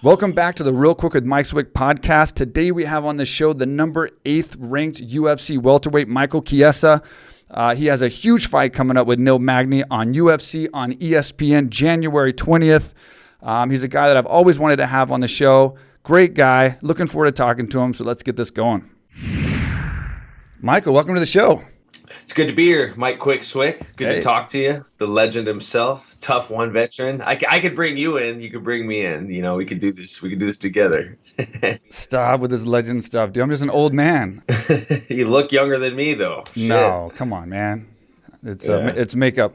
Welcome back to the Real Quick with Mike Swick podcast. Today we have on the show the number 8th ranked UFC welterweight, Michael Chiesa. He has a huge fight coming up with Neil Magny on UFC on ESPN January 20th. He's a guy that I've always wanted to have on the show. Great guy. Looking forward to talking to him, so let's get this going. Michael, welcome to the show. It's good to be here, Mike Swick. Good to talk to you. The legend himself, tough one veteran. I could bring you in. You could bring me in. You know, we could do this. We could do this together. Stop with this legend stuff, dude. I'm just an old man. You look younger than me, though. Shit. No, come on, man. It's makeup.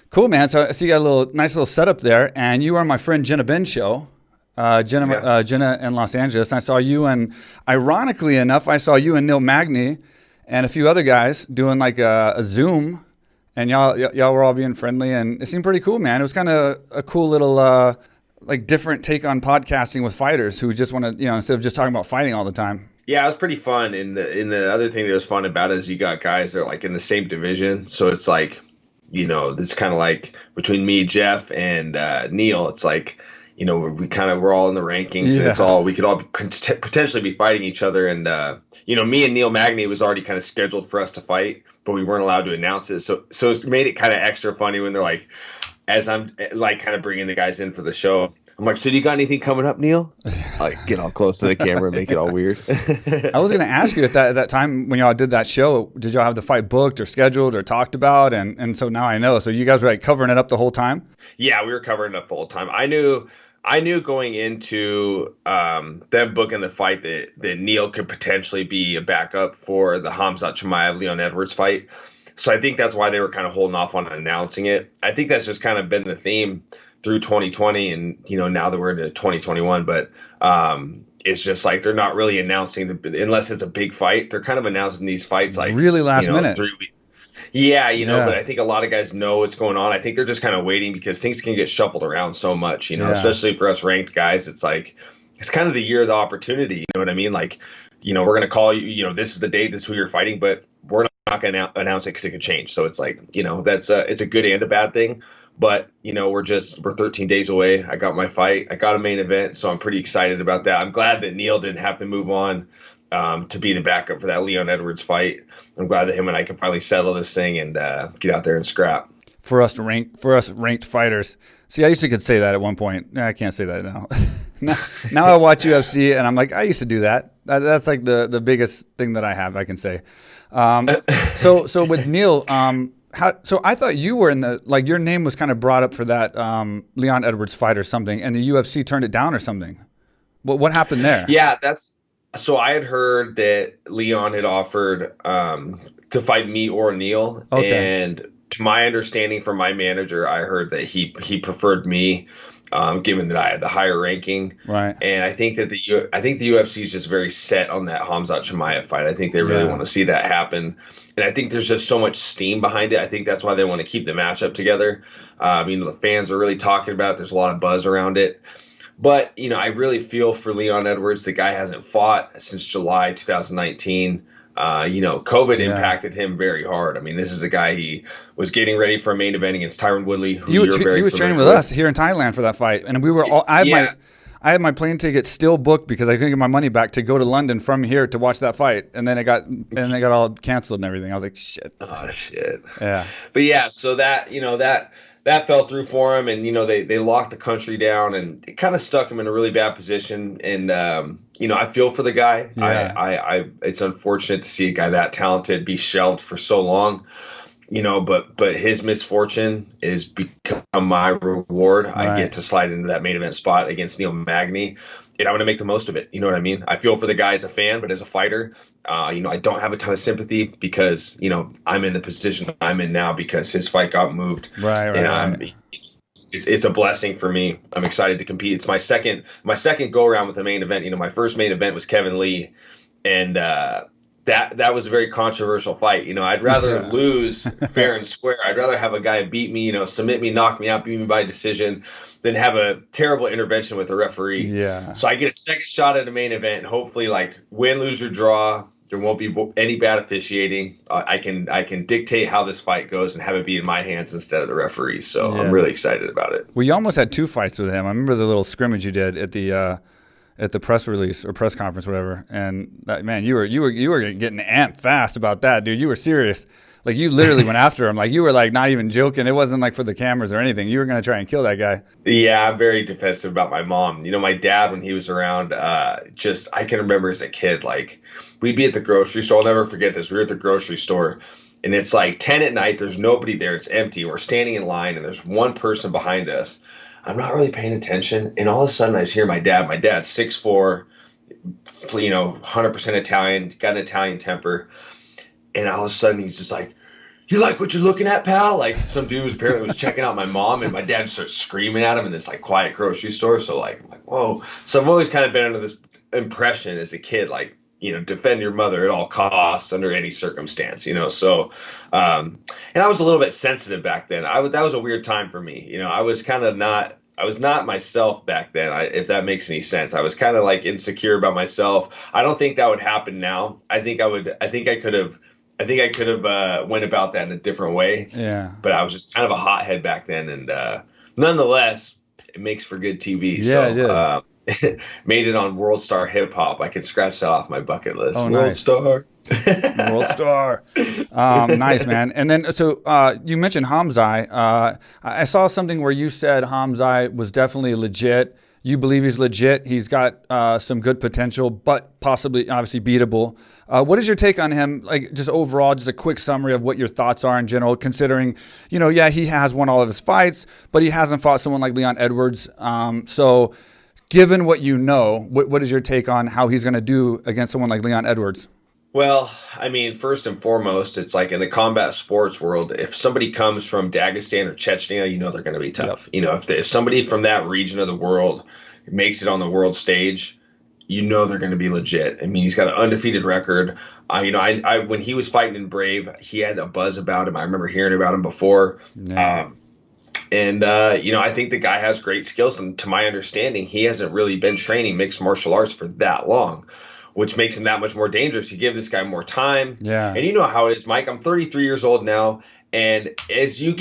Cool, man. So I see you got a nice little setup there, and you are my friend Jenna Ben's show. Jenna in Los Angeles. And I saw you, and ironically enough, I saw you and Neil Magny and a few other guys doing like a Zoom, and y'all were all being friendly, and it seemed pretty cool, man. It was kind of a cool little like different take on podcasting with fighters who just want to, you know, instead of just talking about fighting all the time. Yeah, it was pretty fun. And the other thing that was fun about it is you got guys that are like in the same division, so it's like, you know, it's kind of like between me, Jeff, and Neil. It's like, you know, we're all in the rankings, and it's all, we could all potentially be fighting each other. And, you know, me and Neil Magny was already kind of scheduled for us to fight, but we weren't allowed to announce it. So it's made it kind of extra funny when they're like, as I'm like kind of bringing the guys in for the show, I'm like, so do you got anything coming up, Neil? Like, get all close to the camera and make it all weird. I was going to ask you at that time when y'all did that show, did y'all have the fight booked or scheduled or talked about? And so now I know. So you guys were like covering it up the whole time? Yeah, we were covering it up the whole time. I knew going into them booking the fight that Neil could potentially be a backup for the Khamzat Chimaev Leon Edwards fight. So I think that's why they were kind of holding off on announcing it. I think that's just kind of been the theme through 2020, and you know, now that we're into 2021. But it's just like they're not really announcing unless it's a big fight. They're kind of announcing these fights like really last minute. 3 weeks. Yeah, you know, but I think a lot of guys know what's going on. I think they're just kind of waiting because things can get shuffled around so much, you know, especially for us ranked guys. It's like, it's kind of the year of the opportunity. You know what I mean? Like, you know, we're going to call you, you know, this is the date, this is who you're fighting, but we're not going to announce it because it could change. So it's like, you know, it's a good and a bad thing. But, you know, we're 13 days away. I got my fight. I got a main event. So I'm pretty excited about that. I'm glad that Neil didn't have to move on to be the backup for that Leon Edwards fight. I'm glad that him and I can finally settle this thing and get out there and scrap. For us ranked fighters. See, I used to could say that at one point. I can't say that now. now I watch UFC and I'm like, I used to do that. That's like the biggest thing that I can say. So with Neil, so I thought you were in the, like, your name was kind of brought up for that Leon Edwards fight or something, and the UFC turned it down or something. What happened there? Yeah, so I had heard that Leon had offered to fight me or Neil, and to my understanding from my manager, I heard that he preferred me, given that I had the higher ranking. Right. And I think that the UFC is just very set on that Khamzat Chimaev fight. I think they really want to see that happen, and I think there's just so much steam behind it. I think that's why they want to keep the matchup together. You know, the fans are really talking about it. There's a lot of buzz around it. But, you know, I really feel for Leon Edwards. The guy hasn't fought since July 2019. You know, COVID impacted him very hard. I mean, this is a guy, he was getting ready for a main event against Tyron Woodley. He was training with us here in Thailand for that fight. And we were all, I had my plane ticket still booked because I couldn't get my money back to go to London from here to watch that fight. And then it got all canceled and everything. I was like, shit. Oh, shit. Yeah. But yeah, so that, you know, that fell through for him, and you know, they locked the country down, and it kind of stuck him in a really bad position. And you know, I feel for the guy. Yeah. It's unfortunate to see a guy that talented be shelved for so long. You know, but his misfortune is become my reward. Right. I get to slide into that main event spot against Neil Magny, and I'm going to make the most of it. You know what I mean? I feel for the guy as a fan, but as a fighter, you know, I don't have a ton of sympathy because, you know, I'm in the position I'm in now because his fight got moved. Right. It's a blessing for me. I'm excited to compete. It's my second go around with the main event. You know, my first main event was Kevin Lee, and that was a very controversial fight. You know, I'd rather lose fair and square. I'd rather have a guy beat me, you know, submit me, knock me out, beat me by decision, than have a terrible intervention with the referee. Yeah. So I get a second shot at a main event, and hopefully, like, win, lose, or draw, There won't be any bad officiating. I can dictate how this fight goes and have it be in my hands instead of the referees. So I'm really excited about it. Well, you almost had 2 fights with him. I remember the little scrimmage you did at the press release or press conference, whatever. And that, man, you were getting amped fast about that, dude. You were serious. Like, you literally went after him. Like, you were like not even joking. It wasn't like for the cameras or anything. You were gonna try and kill that guy. Yeah, I'm very defensive about my mom. My dad, when he was around, I can remember as a kid, like, we'd be at the grocery store. I'll never forget this. We were at the grocery store, and it's like 10 at night. There's nobody there. It's empty. We're standing in line, and there's one person behind us. I'm not really paying attention, and all of a sudden I just hear my dad. My dad's 6'4", 100% Italian, got an Italian temper, and all of a sudden he's just like, "You like what you're looking at, pal?" Like, some dude was apparently checking out my mom, and my dad starts screaming at him in this like quiet grocery store. So like, I'm like, whoa. So I've always kind of been under this impression as a kid, like, defend your mother at all costs under any circumstance, So, and I was a little bit sensitive back then. That was a weird time for me. I was not myself back then, if that makes any sense. I was kind of like insecure about myself. I don't think that would happen now. I think I could have went about that in a different way. Yeah. But I was just kind of a hothead back then, and nonetheless, it makes for good TV. Yeah, it did. Made it on Worldstar Hip Hop. I could scratch that off my bucket list. Oh, nice. Worldstar. Worldstar. Nice, man. And then, so you mentioned Khamzat. I saw something where you said Khamzat was definitely legit. You believe he's legit. He's got some good potential, but possibly, obviously, beatable. What is your take on him? Like, just overall, just a quick summary of what your thoughts are in general, considering, he has won all of his fights, but he hasn't fought someone like Leon Edwards. So given what what is your take on how he's going to do against someone like Leon Edwards? Well, I mean, first and foremost, it's like in the combat sports world, if somebody comes from Dagestan or Chechnya, they're going to be tough. Yep. If somebody from that region of the world makes it on the world stage, they're going to be legit. I mean, he's got an undefeated record. When he was fighting in Brave, he had a buzz about him. I remember hearing about him before. Yeah. I think the guy has great skills. And to my understanding, he hasn't really been training mixed martial arts for that long, which makes him that much more dangerous. You give this guy more time. Yeah. And you know how it is, Mike. I'm 33 years old now. And as you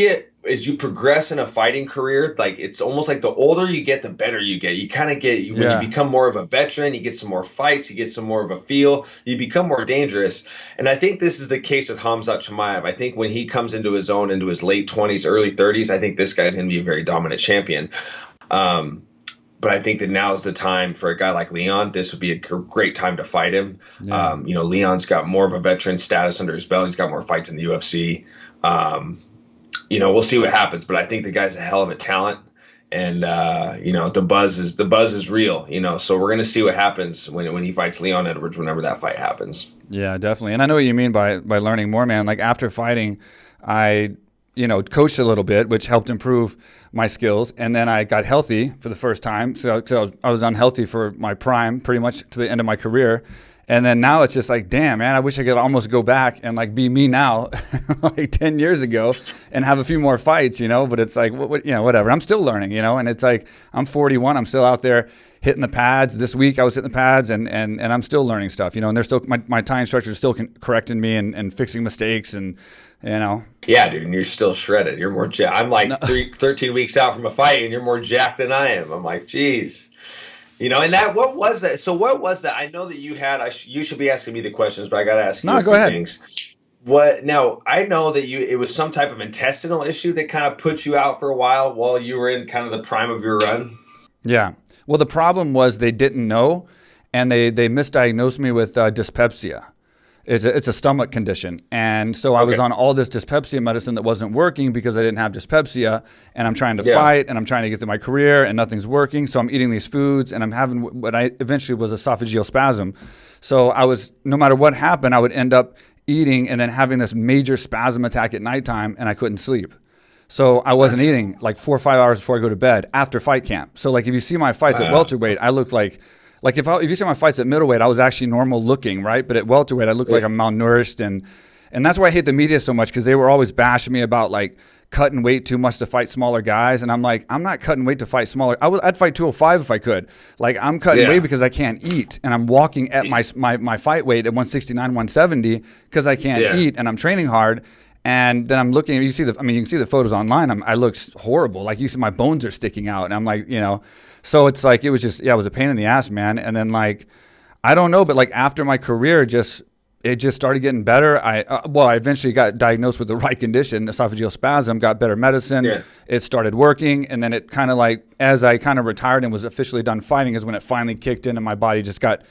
progress in a fighting career, like, it's almost like the older you get, the better you get. You kind of get, when you become more of a veteran, you get some more fights, you get some more of a feel, you become more dangerous. And I think this is the case with Khamzat Chimaev. I think when he comes into his own, into his late 20s, early 30s, I think this guy's going to be a very dominant champion. But I think that now is the time for a guy like Leon. This would be a great time to fight him. Yeah. Leon's got more of a veteran status under his belt. He's got more fights in the UFC. We'll see what happens, but I think the guy's a hell of a talent, and the buzz is real. So we're gonna see what happens when he fights Leon Edwards, whenever that fight happens. Yeah, definitely. And I know what you mean by learning more, man. Like, after fighting, I coached a little bit, which helped improve my skills, and then I got healthy for the first time. So I was unhealthy for my prime, pretty much to the end of my career. And then now it's just like, damn, man, I wish I could almost go back and like be me now, like 10 years ago, and have a few more fights, But it's like, whatever. I'm still learning, And it's like, I'm 41. I'm still out there hitting the pads. This week I was hitting the pads, and I'm still learning stuff, And they're still, my Thai instructor is still correcting me and fixing mistakes, and Yeah, dude, and you're still shredded. You're more jacked. I'm like 13 weeks out from a fight, and you're more jacked than I am. I'm like, geez. And what was that? So what was that? I know that you had, you should be asking me the questions, but I got to ask you a few things. Now, I know that it was some type of intestinal issue that kind of put you out for a while you were in kind of the prime of your run. Yeah. Well, the problem was they didn't know, and they misdiagnosed me with dyspepsia. It's a stomach condition. And so I was on all this dyspepsia medicine that wasn't working because I didn't have dyspepsia, and I'm trying to fight, and I'm trying to get through my career, and nothing's working. So I'm eating these foods, and I'm having what I eventually was esophageal spasm. So no matter what happened, I would end up eating and then having this major spasm attack at nighttime, and I couldn't sleep. So I wasn't eating like 4 or 5 hours before I go to bed after fight camp. So like, if you see my fights at welterweight, I look like if you see my fights at middleweight, I was actually normal looking, right? But at welterweight, I looked like I'm malnourished, and And that's why I hate the media so much, because they were always bashing me about like cutting weight too much to fight smaller guys. And I'm like, I'm not cutting weight to fight smaller. I'd fight 205 if I could. Like, I'm cutting weight because I can't eat. And I'm walking at my fight weight at 169, 170 because I can't eat, and I'm training hard. And then I'm looking, you can see the photos online. I look horrible. Like, you see my bones are sticking out. And I'm like, so it's like, it was just, it was a pain in the ass, man. And then like, I don't know, but like after my career, it just started getting better. I eventually got diagnosed with the right condition, esophageal spasm, got better medicine. Yeah. It started working. And then it kind of like, as I kind of retired and was officially done fighting, is when it finally kicked in and my body just got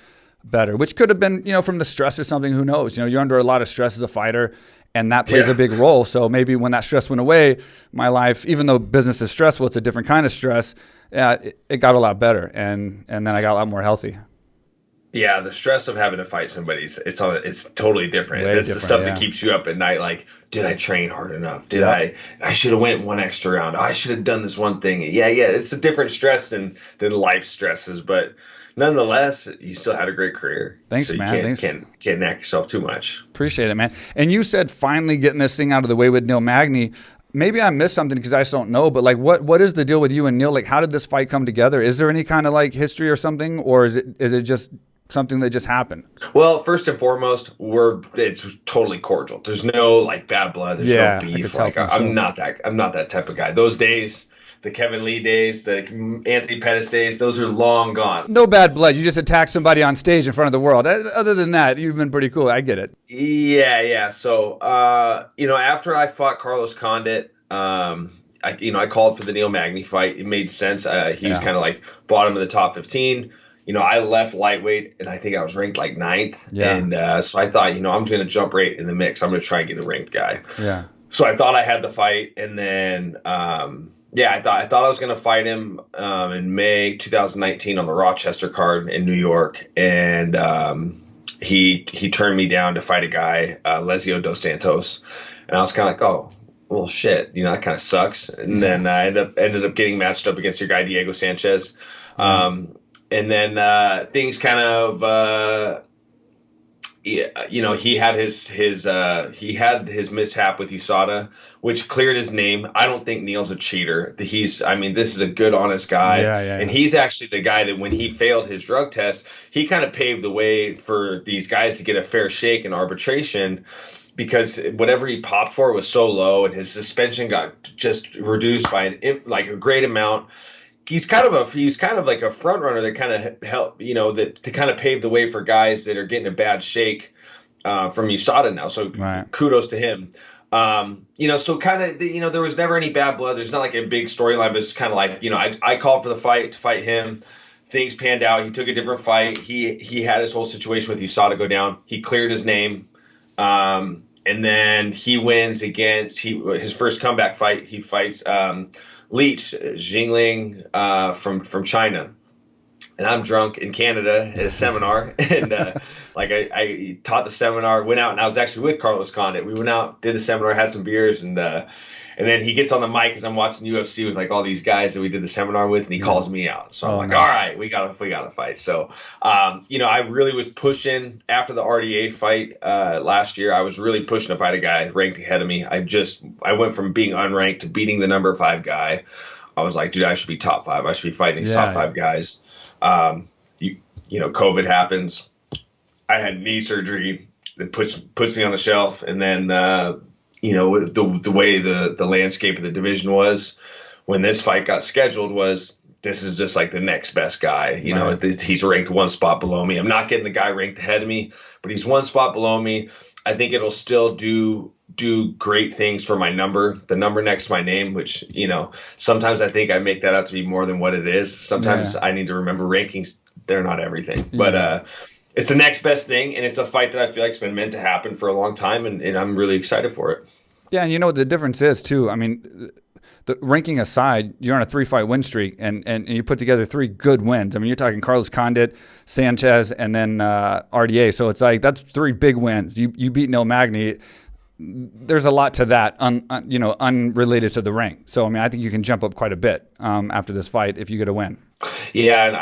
better, which could have been, from the stress or something, who knows? You're under a lot of stress as a fighter, and that plays a big role. So maybe when that stress went away, my life, even though business is stressful, it's a different kind of stress. It got a lot better. And then I got a lot more healthy. Yeah, the stress of having to fight somebody, it's totally different. It's the stuff that keeps you up at night. Like, did I train hard enough? I should have went one extra round. I should have done this one thing. Yeah, it's a different stress than life stresses, but nonetheless, you still had a great career. Thanks, so man. You can't knock yourself too much. Appreciate it, man. And you said finally getting this thing out of the way with Neil Magny. Maybe I missed something because I just don't know, but like, what is the deal with you and Neil? Like, how did this fight come together? Is there any kind of like history or something, or is it just something that just happened? Well, first and foremost, it's totally cordial. There's no like bad blood. There's no beef. Like, I'm not that type of guy. Those days, the Kevin Lee days, the Anthony Pettis days, those are long gone. No bad blood. You just attacked somebody on stage in front of the world. Other than that, you've been pretty cool. I get it. Yeah. So, after I fought Carlos Condit, I called for the Neil Magny fight. It made sense. He was kind of like bottom of the top 15. I left lightweight, and I think I was ranked like 9th. Yeah. And so I thought, I'm going to jump right in the mix. I'm going to try and get a ranked guy. Yeah. So I thought I had the fight, and then I thought I was going to fight him in May 2019 on the Rochester card in New York, and he turned me down to fight a guy, Lesio Dos Santos, and I was kind of like, oh, well, shit, that kind of sucks. And then I ended up getting matched up against your guy Diego Sanchez. And then things kind of, he had his mishap with USADA, which cleared his name. I don't think Neil's a cheater. This is a good, honest guy. And he's actually the guy that when he failed his drug test, he kind of paved the way for these guys to get a fair shake in arbitration, because whatever he popped for was so low, and his suspension got just reduced by a great amount. He's kind of like a front runner that kind of helped, to kind of pave the way for guys that are getting a bad shake from USADA now. So kudos to him. So kind of, there was never any bad blood. There's not like a big storyline, but it's kind of like, I called for the fight to fight him. Things panned out. He took a different fight. He had his whole situation with USADA go down. He cleared his name. And then he wins against his first comeback fight. He fights Leech Jingling from China, and I'm drunk in Canada at a seminar, and I taught the seminar, went out, and I was actually with Carlos Condit. We went out, did the seminar, had some beers, and then he gets on the mic as I'm watching UFC with like all these guys that we did the seminar with, and he calls me out. So I'm like, nice. All right, we gotta fight. So I really was pushing after the RDA fight last year. I was really pushing to fight a guy ranked ahead of me. I went from being unranked to beating the number 5 guy. I was like, dude, I should be top 5. I should be fighting these top 5 guys. COVID happens. I had knee surgery that puts me on the shelf, and then the way the landscape of the division was when this fight got scheduled was, this is just like the next best guy. He's ranked 1 spot below me. I'm not getting the guy ranked ahead of me, but he's 1 spot below me. I think it'll still do great things for my number, the number next to my name, which, sometimes I think I make that out to be more than what it is. Sometimes I need to remember rankings. They're not everything, but it's the next best thing. And it's a fight that I feel like it's been meant to happen for a long time. And I'm really excited for it. Yeah. And what the difference is too. I mean, the ranking aside, you're on a 3-fight win streak, and you put together 3 good wins. I mean, you're talking Carlos Condit, Sanchez, and then RDA. So it's like, that's 3 big wins. You beat Neil Magny. There's a lot to that, unrelated to the rank. So I mean, I think you can jump up quite a bit after this fight if you get a win. Yeah, and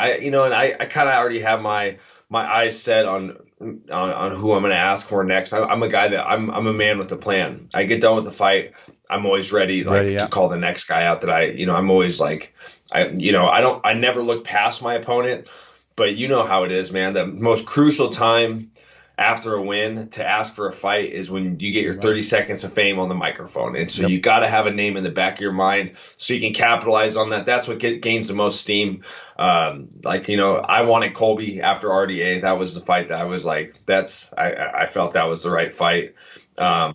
I kind of already have my eyes set on on who I'm going to ask for next. I'm a guy that I'm a man with a plan. I get done with the fight, I'm always ready, to call the next guy out that I'm always like, I never look past my opponent, but you know how it is, man. The most crucial time after a win to ask for a fight is when you get your 30 seconds of fame on the microphone. And so you got to have a name in the back of your mind so you can capitalize on that. That's what gains the most steam. I wanted Colby after RDA. That was the fight that I was like, I felt that was the right fight. I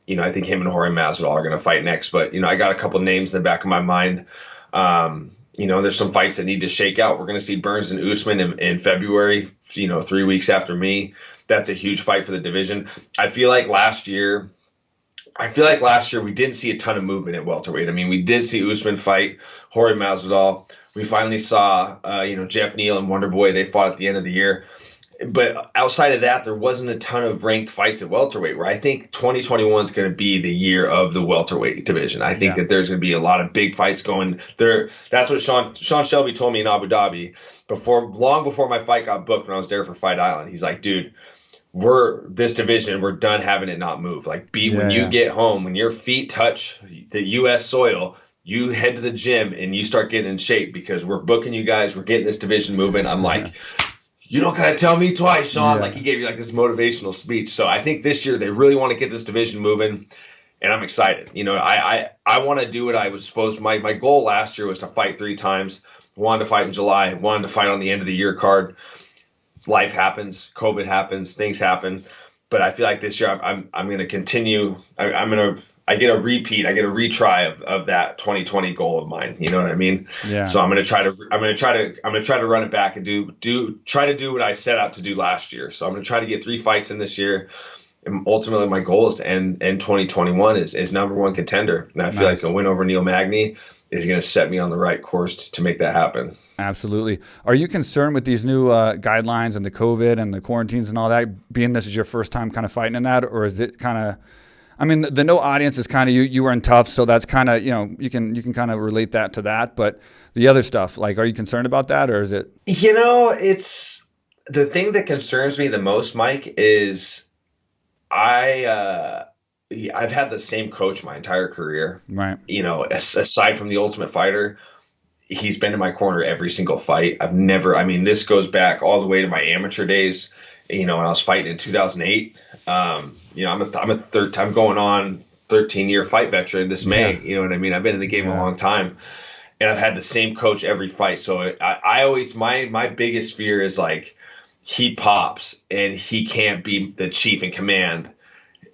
think him and Jorge Masvidal are going to fight next, but I got a couple names in the back of my mind. There's some fights that need to shake out. We're going to see Burns and Usman in February, 3 weeks after me. That's a huge fight for the division. I feel like last year we didn't see a ton of movement at welterweight. I mean, we did see Usman fight Jorge Masvidal. We finally saw, Jeff Neal and Wonder Boy. They fought at the end of the year. But outside of that, there wasn't a ton of ranked fights at welterweight, where I think 2021 is going to be the year of the welterweight division. I think that there's going to be a lot of big fights going there. That's what Sean Shelby told me in Abu Dhabi long before my fight got booked when I was there for Fight Island. He's like, dude, this division, we're done having it not move. When you get home, when your feet touch the U.S. soil, you head to the gym and you start getting in shape, because we're booking you guys. We're getting this division moving. I'm like, you don't got to tell me twice, Sean. He gave you this motivational speech. So I think this year they really want to get this division moving, and I'm excited. I want to do what I was supposed to. My goal last year was to fight 3 times. Wanted to fight in July. Wanted to fight on the end of the year card. Life happens, COVID happens, things happen. But I feel like this year I'm going to continue. I get a repeat. I get a retry of that 2020 goal of mine. You know what I mean? Yeah. So I'm going to try to run it back and try to do what I set out to do last year. So I'm going to try to get 3 fights in this year. And ultimately, my goal is to end 2021 is number 1 contender. And I feel like a win over Neil Magny is going to set me on the right course to make that happen. Absolutely. Are you concerned with these new guidelines and the COVID and the quarantines and all that, being this is your first time kind of fighting in that? Or is it kind of, the no audience is kind of, you were in tough, so that's kind of, you can kind of relate that to that. But the other stuff, are you concerned about that, or is it? It's the thing that concerns me the most, Mike, is I've had the same coach my entire career. Right. Aside from the Ultimate Fighter, he's been in my corner every single fight. This goes back all the way to my amateur days. When I was fighting in 2008. I'm going on 13-year fight veteran this May. You know what I mean? I've been in the game a long time, and I've had the same coach every fight. So I always, my biggest fear is he pops and he can't be the chief in command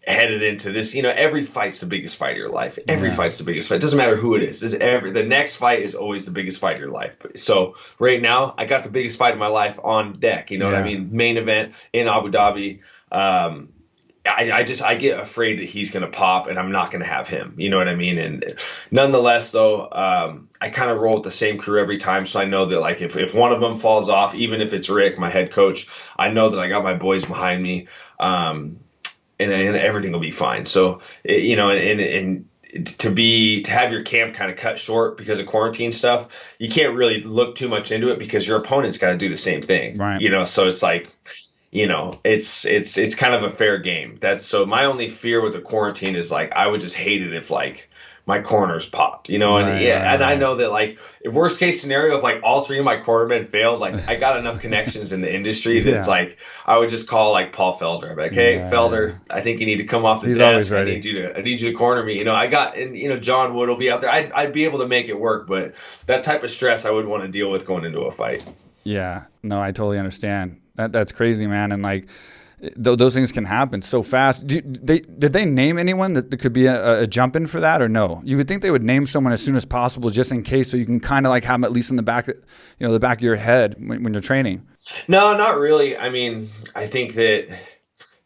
headed into this. Every fight's the biggest fight of your life. Every fight's the biggest fight. It doesn't matter who it is. The next fight is always the biggest fight of your life. So right now, I got the biggest fight of my life on deck. You know what I mean? Main event in Abu Dhabi. I get afraid that he's going to pop and I'm not going to have him. You know what I mean? And nonetheless, though, I kind of roll with the same crew every time. So I know that if one of them falls off, even if it's Rick, my head coach, I know that I got my boys behind me. And everything will be fine. So, and to have your camp kind of cut short because of quarantine stuff, you can't really look too much into it because your opponent's got to do the same thing. Right. So it's it's kind of a fair game. So my only fear with the quarantine is I would just hate it if my corners popped, and I know that if worst case scenario, if all 3 of my cornermen failed, I got enough connections in the industry that it's I would just call Paul Felder. I'm like, hey, Felder, I think you need to come off the desk. I need you to corner me. John Wood will be out there. I'd be able to make it work, but that type of stress I wouldn't want to deal with going into a fight. Yeah, no, I totally understand. That's crazy, man. And those things can happen so fast. Did they name anyone that could be a jump in for that, or no? You would think they would name someone as soon as possible, just in case, so you can kind of have them at least in the back, the back of your head when you're training. No, not really. I think that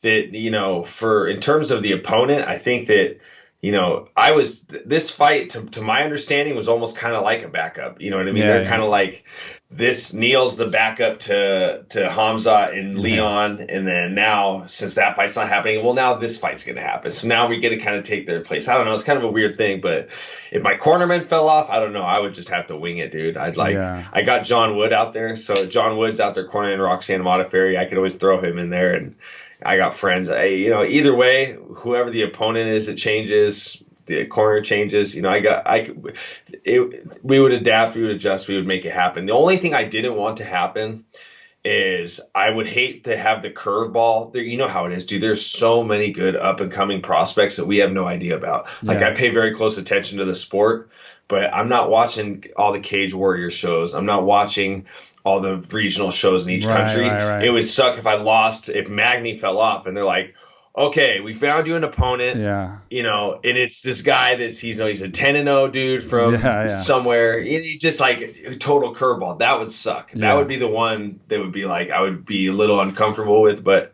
in terms of the opponent, I think that this fight to my understanding was almost kind of like a backup. You know what I mean? Yeah, They're kind of like this. Neil's the backup to Khamzat and Leon, and then now since that fight's not happening, well, now this fight's going to happen. So now we get to kind of take their place. I don't know. It's kind of a weird thing, but if my cornerman fell off, I don't know. I would just have to wing it, dude. I got John Wood out there, so John Wood's out there cornering Roxanne Modafferi. I could always throw him in there, and I got friends. Either way, whoever the opponent is, it changes. The corner changes. We would adapt, we would adjust, we would make it happen. The only thing I didn't want to happen is I would hate to have the curveball. You know how it is, dude. There's so many good up and coming prospects that we have no idea about. Yeah. Like I pay very close attention to the sport, but I'm not watching all the Cage Warrior shows. I'm not watching all the regional shows in each country. Right. It would suck if Magny fell off and they're like, okay, we found you an opponent. Yeah. And it's this guy he's a 10-0 dude from somewhere. He just like total curveball. That would suck. Yeah. That would be the one that would be like I would be a little uncomfortable with, but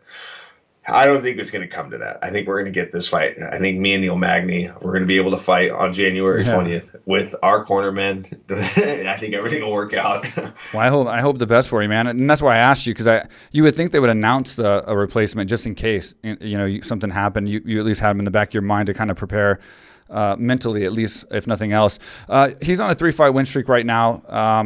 I don't think it's going to come to that. I think we're going to get this fight. I think me and Neil Magny, we're going to be able to fight on January 20th with our cornermen. I think everything will work out. Well, I hope the best for you, man. And that's why I asked you, because you would think they would announce a replacement just in case something happened. You at least had him in the back of your mind to kind of prepare mentally, at least, if nothing else. He's on a 3-fight win streak right now.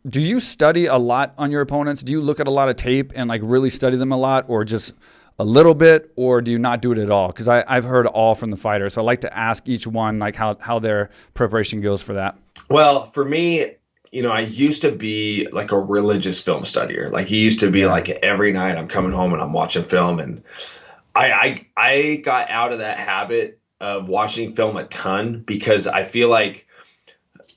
Do you study a lot on your opponents? Do you look at a lot of tape and like really study them a lot, or just a little bit, or do you not do it at all? Because I've heard all from the fighters, so I like to ask each one like how their preparation goes for that. Well, for me, I used to be like a religious film studier. Like he used to be like every night I'm coming home and I'm watching film, and I got out of that habit of watching film a ton because I feel like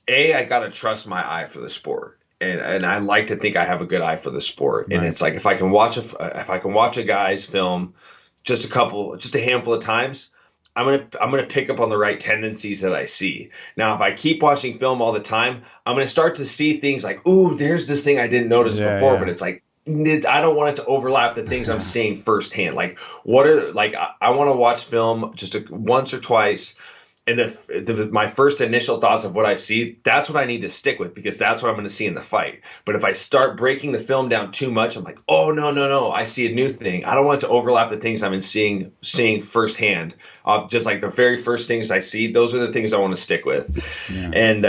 I got to trust my eye for the sport. And I like to think I have a good eye for the sport. Right. And it's like if I can watch a guy's film just a handful of times, I'm gonna pick up on the right tendencies that I see. Now, if I keep watching film all the time, I'm gonna start to see things like, ooh, there's this thing I didn't notice before, but it's like I don't want it to overlap the things I'm seeing firsthand. Like I want to watch film just once or twice. And my first initial thoughts of what I see, that's what I need to stick with because that's what I'm going to see in the fight. But if I start breaking the film down too much, I'm like, oh, no, I see a new thing. I don't want it to overlap the things I've been seeing firsthand. Just like the very first things I see, those are the things I want to stick with. Yeah. And,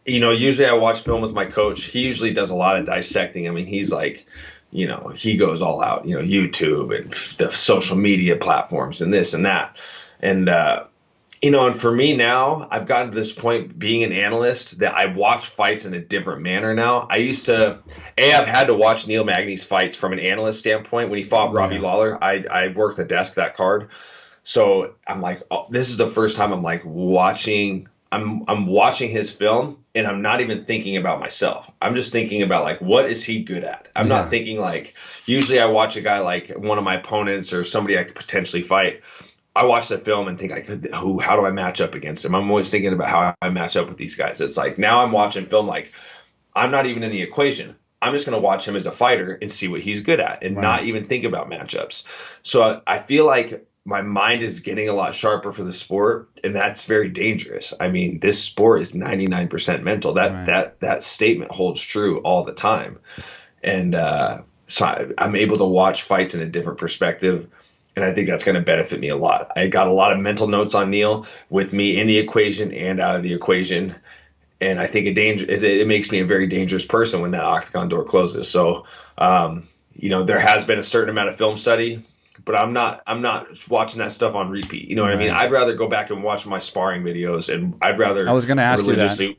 usually I watch film with my coach. He usually does a lot of dissecting. I mean, he's like, he goes all out, YouTube and the social media platforms and this and that. And, and for me now, I've gotten to this point being an analyst that I watch fights in a different manner now. I used to, I've had to watch Neil Magny's fights from an analyst standpoint. When he fought Robbie Lawler, I worked the desk that card. So I'm like, this is the first time I'm like watching his film and I'm not even thinking about myself. I'm just thinking about like, what is he good at? I'm not thinking like, usually I watch a guy like one of my opponents or somebody I could potentially fight. I watch the film and think how do I match up against him? I'm always thinking about how I match up with these guys. It's like now I'm watching film like I'm not even in the equation. I'm just going to watch him as a fighter and see what he's good at and not even think about matchups. So I feel like my mind is getting a lot sharper for the sport, and that's very dangerous. I mean, this sport is 99% mental. That statement holds true all the time. And so I'm able to watch fights in a different perspective. And I think that's going to benefit me a lot. I got a lot of mental notes on Neil with me in the equation and out of the equation. And I think it makes me a very dangerous person when that octagon door closes. So, there has been a certain amount of film study, but I'm not watching that stuff on repeat. You know what I mean? I'd rather go back and watch my sparring videos, and I was going to ask you that.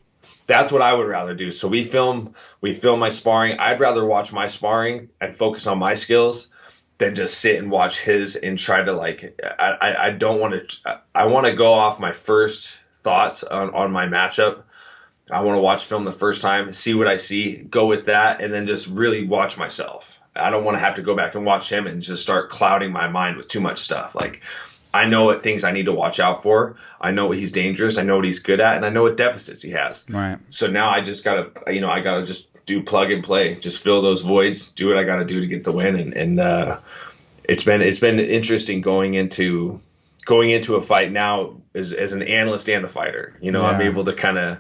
That's what I would rather do. So we film my sparring. I'd rather watch my sparring and focus on my skills than just sit and watch his and try to I don't want to. I want to go off my first thoughts on my matchup. I want to watch film the first time, see what I see, go with that, and then just really watch myself. I don't want to have to go back and watch him and just start clouding my mind with too much stuff. Like I know what things I need to watch out for. I know what he's dangerous. I know what he's good at, and I know what deficits he has. Right. So now I just gotta, I gotta just do plug and play, just fill those voids, do what I got to do to get the win. And it's been interesting going into going into a fight now as an analyst and a fighter. I'm able to kind of.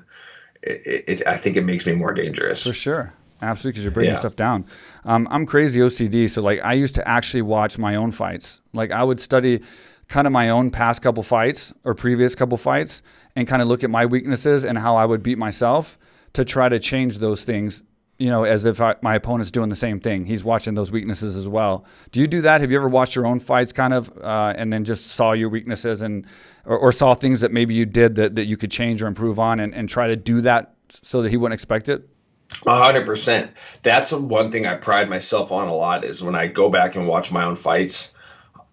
I think it makes me more dangerous. For sure. Absolutely, because you're breaking stuff down. I'm crazy OCD, so like I used to actually watch my own fights. Like I would study kind of my own past couple fights or previous couple fights and kind of look at my weaknesses and how I would beat myself to try to change those things, as if my opponent's doing the same thing. He's watching those weaknesses as well. Do you do that? Have you ever watched your own fights kind of and then just saw your weaknesses or saw things that maybe you did that you could change or improve on and try to do that so that he wouldn't expect it? 100%. That's the one thing I pride myself on a lot is when I go back and watch my own fights,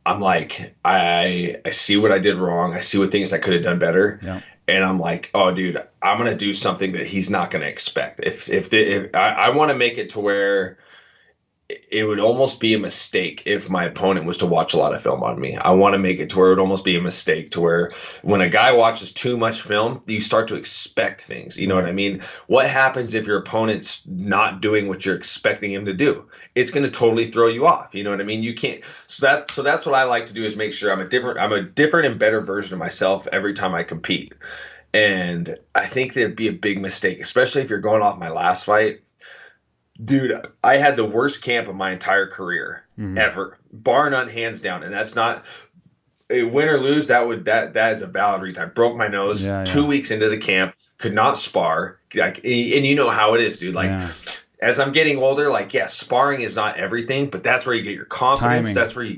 I'm like, I see what I did wrong. I see what things I could have done better. Yeah. And I'm like, oh, dude, I'm going to do something that he's not going to expect. If I want to make it to where it would almost be a mistake if my opponent was to watch a lot of film on me. I want to make it to where it would almost be a mistake to where when a guy watches too much film, you start to expect things. You know what I mean? What happens if your opponent's not doing what you're expecting him to do? It's going to totally throw you off. You know what I mean? You can't. So that's what I like to do is make sure I'm a different and better version of myself every time I compete. And I think that'd be a big mistake, especially if you're going off my last fight. Dude, I had the worst camp of my entire career ever, bar none, hands down. And that's not win or lose. That is a valid reason. I broke my nose 2 weeks into the camp, could not spar. And you know how it is, dude. As I'm getting older, sparring is not everything, but that's where you get your confidence. Timing. That's where you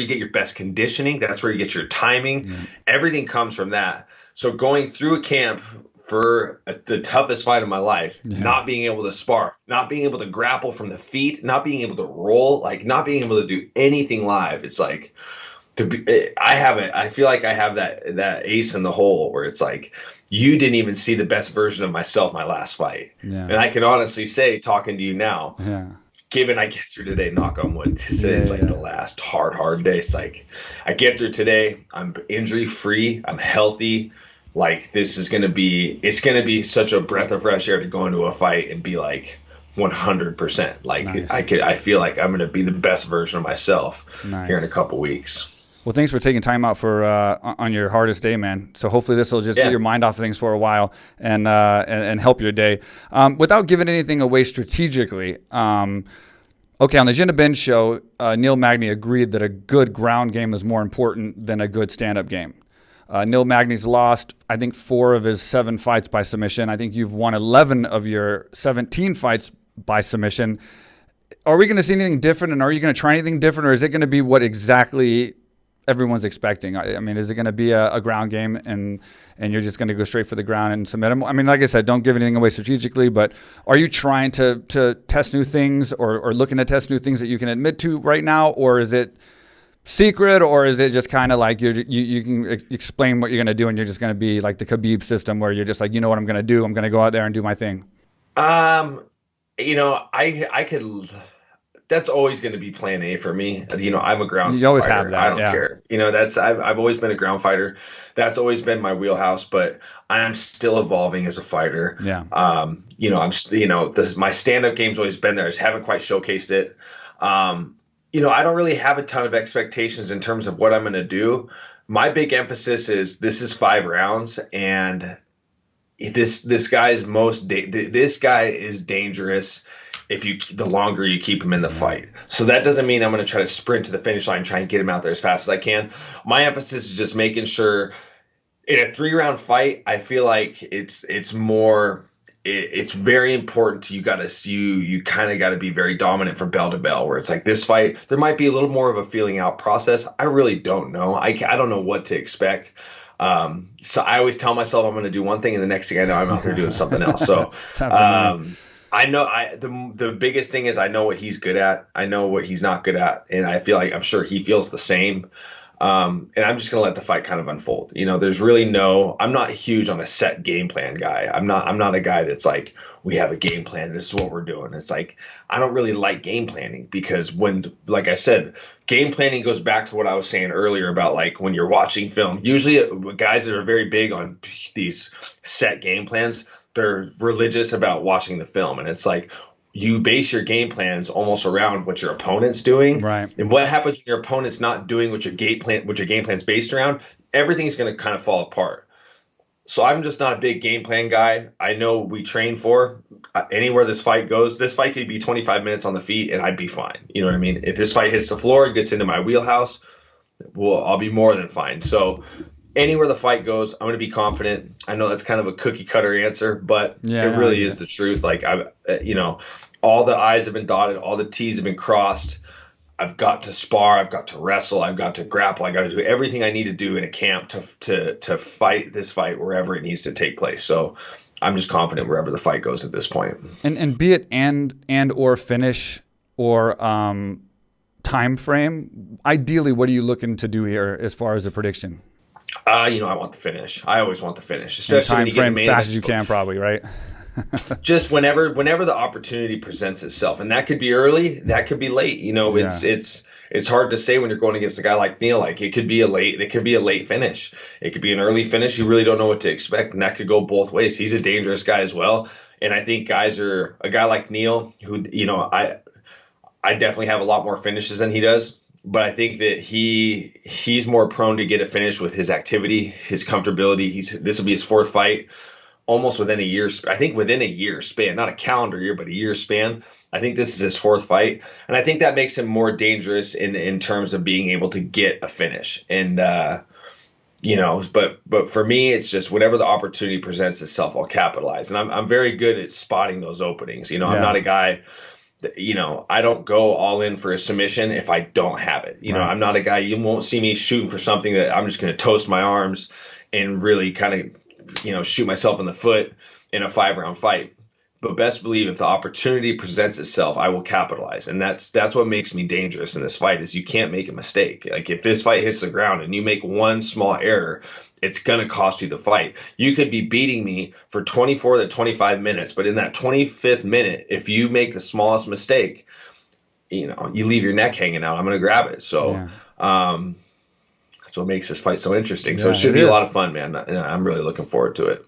get your best conditioning. That's where you get your timing. Yeah. Everything comes from that. So going through a camp for the toughest fight of my life, not being able to spar, not being able to grapple from the feet, not being able to roll, not being able to do anything live. It's like I feel like I have that ace in the hole where it's like, you didn't even see the best version of myself my last fight. Yeah. And I can honestly say, talking to you now, given I get through today, knock on wood, today's the last hard day. It's like I get through today, I'm injury free, I'm healthy. It's going to be such a breath of fresh air to go into a fight and be 100%. Nice. I feel like I'm going to be the best version of myself here in a couple weeks. Well, thanks for taking time out for on your hardest day, man. So hopefully this will just get your mind off of things for a while and help your day. Without giving anything away strategically, okay, on the Gin and Ben show, Neil Magny agreed that a good ground game is more important than a good stand-up game. Neil Magny's lost, I think, 4 of his 7 fights by submission. I think you've won 11 of your 17 fights by submission. Are we going to see anything different, and are you going to try anything different, or is it going to be what exactly everyone's expecting? I mean, is it going to be a ground game, and you're just going to go straight for the ground and submit them? I mean, like I said, don't give anything away strategically, but are you trying to test new things or looking to test new things that you can admit to right now, or is it secret, or is it just kind of like you can explain what you're going to do and you're just going to be like the Khabib system where you're just like, you know what I'm going to do? I'm going to go out there and do my thing. I could, that's always going to be plan A for me. I'm a ground You always fighter. have that. I don't care. I've always been a ground fighter. That's always been my wheelhouse, but I'm still evolving as a fighter. Yeah. My stand-up game's always been there. I just haven't quite showcased it. I don't really have a ton of expectations in terms of what I'm going to do. My big emphasis is this is 5 rounds, and this guy is dangerous the longer you keep him in the fight. So that doesn't mean I'm going to try to sprint to the finish line and try and get him out there as fast as I can. My emphasis is just making sure in a 3-round fight, I feel like it's very important to you kind of got to be very dominant from bell to bell, where it's like this fight, there might be a little more of a feeling out process. I really don't know. I don't know what to expect. So I always tell myself I'm going to do one thing, and the next thing I know, I'm out there doing something else. So I know the biggest thing is I know what he's good at. I know what he's not good at. And I feel like I'm sure he feels the same. And I'm just going to let the fight kind of unfold. There's really I'm not huge on a set game plan guy. I'm not a guy that's like, we have a game plan, this is what we're doing. It's like, I don't really like game planning because like I said, game planning goes back to what I was saying earlier about when you're watching film, usually guys that are very big on these set game plans, they're religious about watching the film. And it's like, you base your game plans almost around what your opponent's doing. Right. And what happens when your opponent's not doing what your game plan's based around? Everything's going to kind of fall apart. So I'm just not a big game plan guy. I know we train for anywhere this fight goes. This fight could be 25 minutes on the feet, and I'd be fine. You know what I mean? If this fight hits the floor and gets into my wheelhouse, well, I'll be more than fine. So anywhere the fight goes, I'm going to be confident. I know that's kind of a cookie cutter answer, but it really is the truth. Like all the I's have been dotted, all the T's have been crossed. I've got to spar, I've got to wrestle, I've got to grapple, I got to do everything I need to do in a camp to fight this fight wherever it needs to take place. So I'm just confident wherever the fight goes at this point. And be it and or finish or time frame, ideally, what are you looking to do here as far as a prediction? I want the finish. I always want the finish, especially when you get a main fast as you can, probably, right? Just whenever the opportunity presents itself, and that could be early, that could be late. It's hard to say when you're going against a guy like Neil. Like it could be a late finish, it could be an early finish. You really don't know what to expect, and that could go both ways. He's a dangerous guy as well, and I think a guy like Neil, who I definitely have a lot more finishes than he does, but I think that he's more prone to get a finish with his activity, his comfortability. This will be his fourth fight. Almost within a year, I think within a year span, not a calendar year, but a year span. I think this is his fourth fight. And I think that makes him more dangerous in terms of being able to get a finish. And, but for me, it's just whenever the opportunity presents itself, I'll capitalize. And I'm very good at spotting those openings. I'm not a guy that, I don't go all in for a submission if I don't have it. I'm not a guy, you won't see me shooting for something that I'm just going to toast my arms and really kind of, shoot myself in the foot in a 5-round fight. But best believe if the opportunity presents itself, I will capitalize. And that's what makes me dangerous in this fight is you can't make a mistake. Like if this fight hits the ground and you make one small error, it's going to cost you the fight. You could be beating me for 24 to 25 minutes, but in that 25th minute, if you make the smallest mistake, you leave your neck hanging out. I'm going to grab it. So, that's what makes this fight so interesting. So it should be a lot of fun, man. I'm really looking forward to it.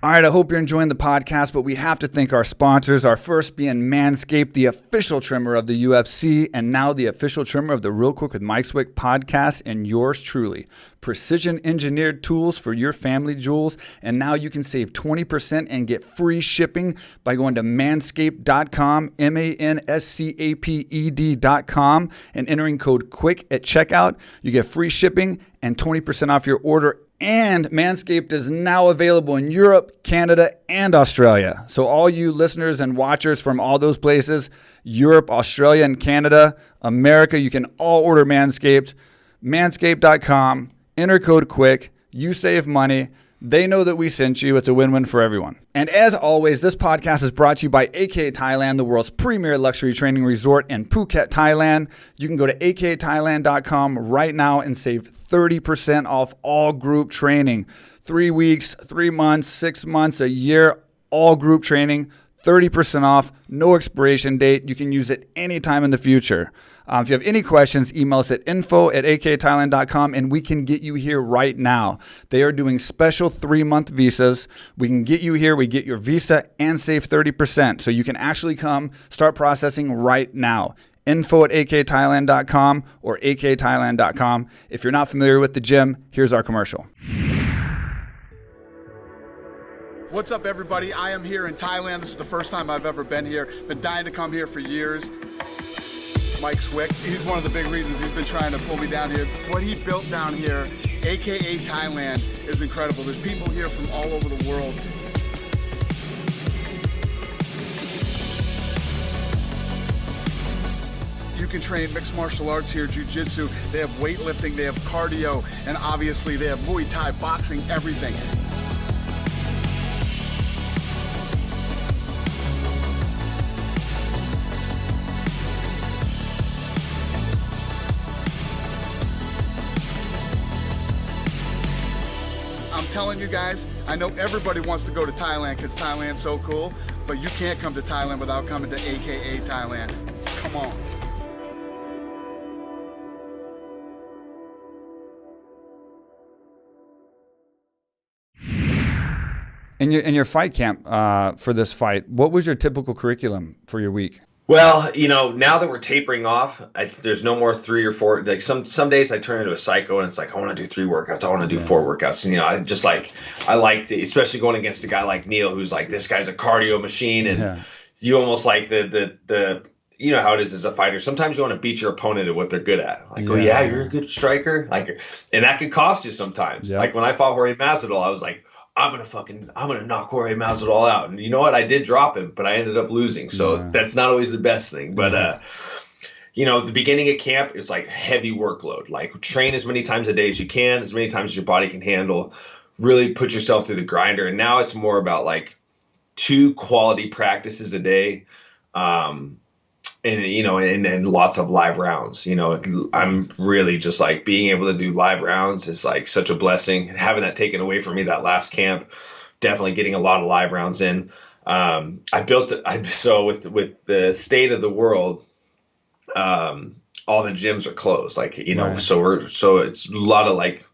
All right, I hope you're enjoying the podcast, but we have to thank our sponsors, our first being Manscaped, the official trimmer of the UFC, and now the official trimmer of the Real Quick with Mike Swick podcast, and yours truly. Precision-engineered tools for your family jewels, and now you can save 20% and get free shipping by going to manscaped.com, manscaped.com, and entering code QUICK at checkout. You get free shipping and 20% off your order. And Manscaped is now available in Europe, Canada, and Australia. So all you listeners and watchers from all those places, Europe, Australia, and Canada, America, you can all order Manscaped. Manscaped.com, enter code QUICK, you save money. They know that we sent you. It's a win-win for everyone. And as always, this podcast is brought to you by AK Thailand, the world's premier luxury training resort in Phuket, Thailand. You can go to akthailand.com right now and save 30% off all group training. 3 weeks, 3 months, 6 months, a year, all group training, 30% off, no expiration date. You can use it anytime in the future. If you have any questions, email us at info@akthailand.com and we can get you here right now. They are doing special 3-month visas. We can get you here, we get your visa and save 30%. So you can actually come start processing right now. info@akthailand.com or akthailand.com. If you're not familiar with the gym, here's our commercial. What's up, everybody? I am here in Thailand. This is the first time I've ever been here. Been dying to come here for years. Mike Swick, he's one of the big reasons he's been trying to pull me down here. What he built down here, AKA Thailand, is incredible. There's people here from all over the world. You can train mixed martial arts here, jiu-jitsu. They have weightlifting, they have cardio, and obviously they have Muay Thai, boxing, everything. I'm telling you guys, I know everybody wants to go to Thailand because Thailand's so cool, but you can't come to Thailand without coming to AKA Thailand. Come on. In your fight camp for this fight, what was your typical curriculum for your week? Well, now that we're tapering off, there's no more 3 or 4. Like some days I turn into a psycho and it's like, I want to do 3 workouts. I want to do 4 workouts. And, I like especially going against a guy like Neil, who's like, this guy's a cardio machine. And you almost like the you know how it is as a fighter. Sometimes you want to beat your opponent at what they're good at. Like, you're a good striker. Like, and that could cost you sometimes. Like when I fought Jorge Masvidal, I was like, I'm gonna knock Jorge Masvidal out. And you know what? I did drop him, but I ended up losing. So that's not always the best thing. But the beginning of camp is like heavy workload. Like train as many times a day as you can, as many times as your body can handle. Really put yourself through the grinder. And now it's more about like 2 quality practices a day. And lots of live rounds. I'm really just like being able to do live rounds is like such a blessing. Having that taken away from me that last camp, definitely getting a lot of live rounds in. So with the state of the world, all the gyms are closed. So it's a lot of like